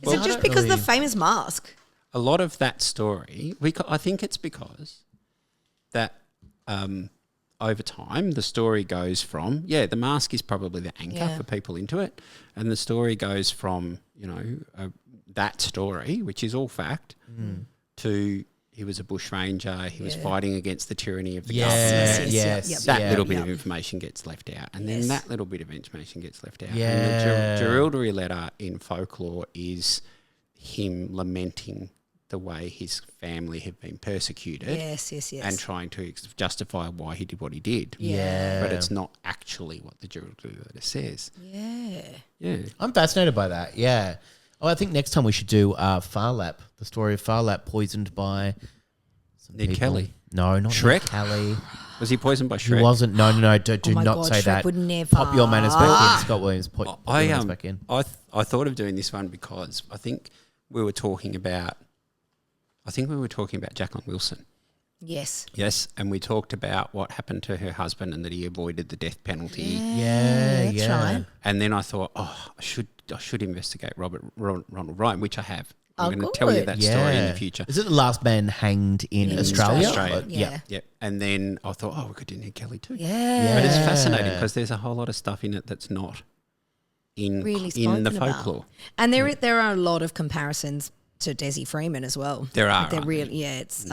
Is Well, it I just don't because really- the famous mask? A lot of that story, I think it's because that over time the story goes from, the mask is probably the anchor Yeah. for people into it, and the story goes from, that story, which is all fact, to he was a bushranger, he was fighting against the tyranny of the government. Yes. That little bit Yep. of information gets left out, and Yes. then that little bit of information gets left out. Yeah. And the Jerilderie letter in folklore is him lamenting the way his family had been persecuted Yes. and trying to justify why he did what he did. Yeah. But it's not actually what the Jerilderie letter says. Yeah. Yeah. I'm fascinated by that. Yeah. Oh, I think next time we should do Farlap, the story of Farlap poisoned by some Ned people. Kelly? No, not Shrek? Ned Kelly. Was he poisoned by He Shrek? wasn't. No. Do Oh my not God, say Shrek that. would never. Pop your manners back in, Scott Williams. Pop your manners back in. I thought of doing this one because I think we were talking about Jacqueline Wilson. Yes. Yes, and we talked about what happened to her husband and that he avoided the death penalty. Yeah, that's right. And then I thought, I should investigate Ronald Ryan, which I have. Oh, I'm going to tell you good. that story in the future. Is it the last man hanged in Australia? Australia. Yeah. Yeah. And then I thought, we could do Ned Kelly too. Yeah. But it's fascinating because there's a whole lot of stuff in it that's not in Really in the spoken about. folklore. And there are a lot of comparisons to Desi Freeman as well. There are, They're aren't really, it's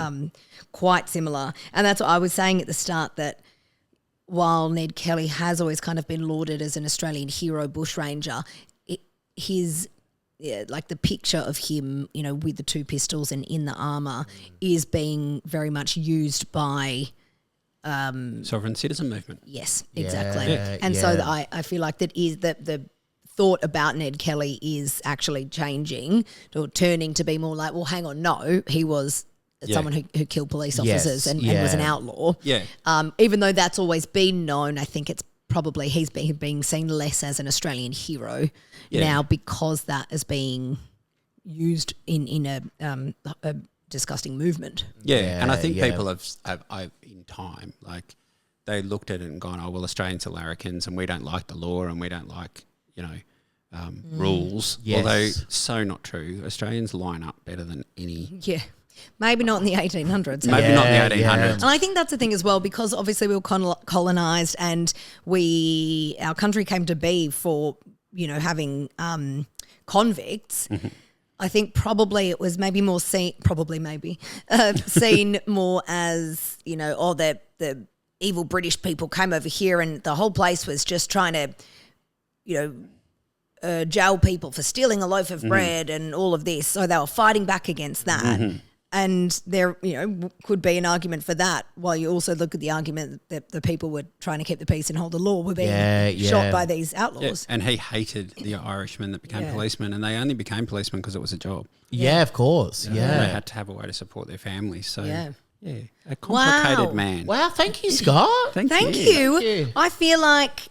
quite similar. And that's what I was saying at the start, that while Ned Kelly has always kind of been lauded as an Australian hero bushranger, like the picture of him, with the 2 pistols and in the armour is being very much used by Sovereign citizen movement. Yes, exactly. Yeah, and so yeah. I feel like that the thought about Ned Kelly is actually changing or turning to be more like, well, hang on, no, he was someone who killed police officers and was an outlaw. Yeah. Even though that's always been known, I think it's probably he's being seen less as an Australian hero now because that is being used in a disgusting movement. Yeah, and I think Yeah. people have in time, like, they looked at it and gone, Australians are larrikins and we don't like the law and we don't like, rules. Yes. Although so not true. Australians line up better than any. Yeah. Maybe not in the 1800s. Maybe not in Yeah, the 1800s. And I think that's the thing as well, because obviously we were colonised and our country came to be for, having convicts. Mm-hmm. I think probably it was maybe more seen more as, the evil British people came over here and the whole place was just trying to, jail people for stealing a loaf of bread and all of this. So they were fighting back against that. And there, could be an argument for that, while you also look at the argument that the people were trying to keep the peace and hold the law were being shot by these outlaws. And he hated the Irishmen that became policemen, and they only became policemen because it was a job. Yeah, of course. And they Yeah. had to have a way to support their families. So Yeah, a complicated Wow. man. Wow, thank you, Scott. Thank you. you. I feel like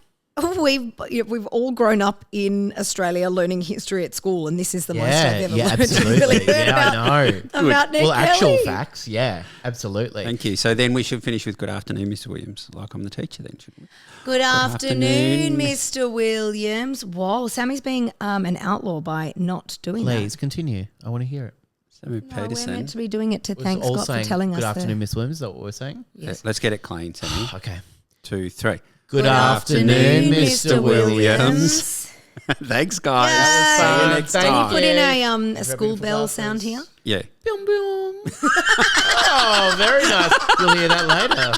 we've all grown up in Australia learning history at school, and this is the most I've ever learned. absolutely. Really learned I know. about Ned Well, actual Kelly. facts, absolutely. Thank you. So then we should finish with good afternoon, Mr. Williams, like I'm the teacher then, shouldn't we? Good afternoon, afternoon. Mr. Williams. Whoa, Sammy's being an outlaw by not doing Please continue. I want to hear it. Sammy that. No, we're Peterson. meant to be doing it to thank all Scott for saying telling us good that. afternoon, Miss Williams. Is that what we're saying? Yes. Let's get it clean, Sammy. Okay. 2, 3. Good afternoon, Mr. Williams. Thanks, guys. See you Yay. next Thank Can you time. put in a Everybody school for bell laughers. sound here? Yeah. Boom, boom. Oh, very nice. You'll hear that later.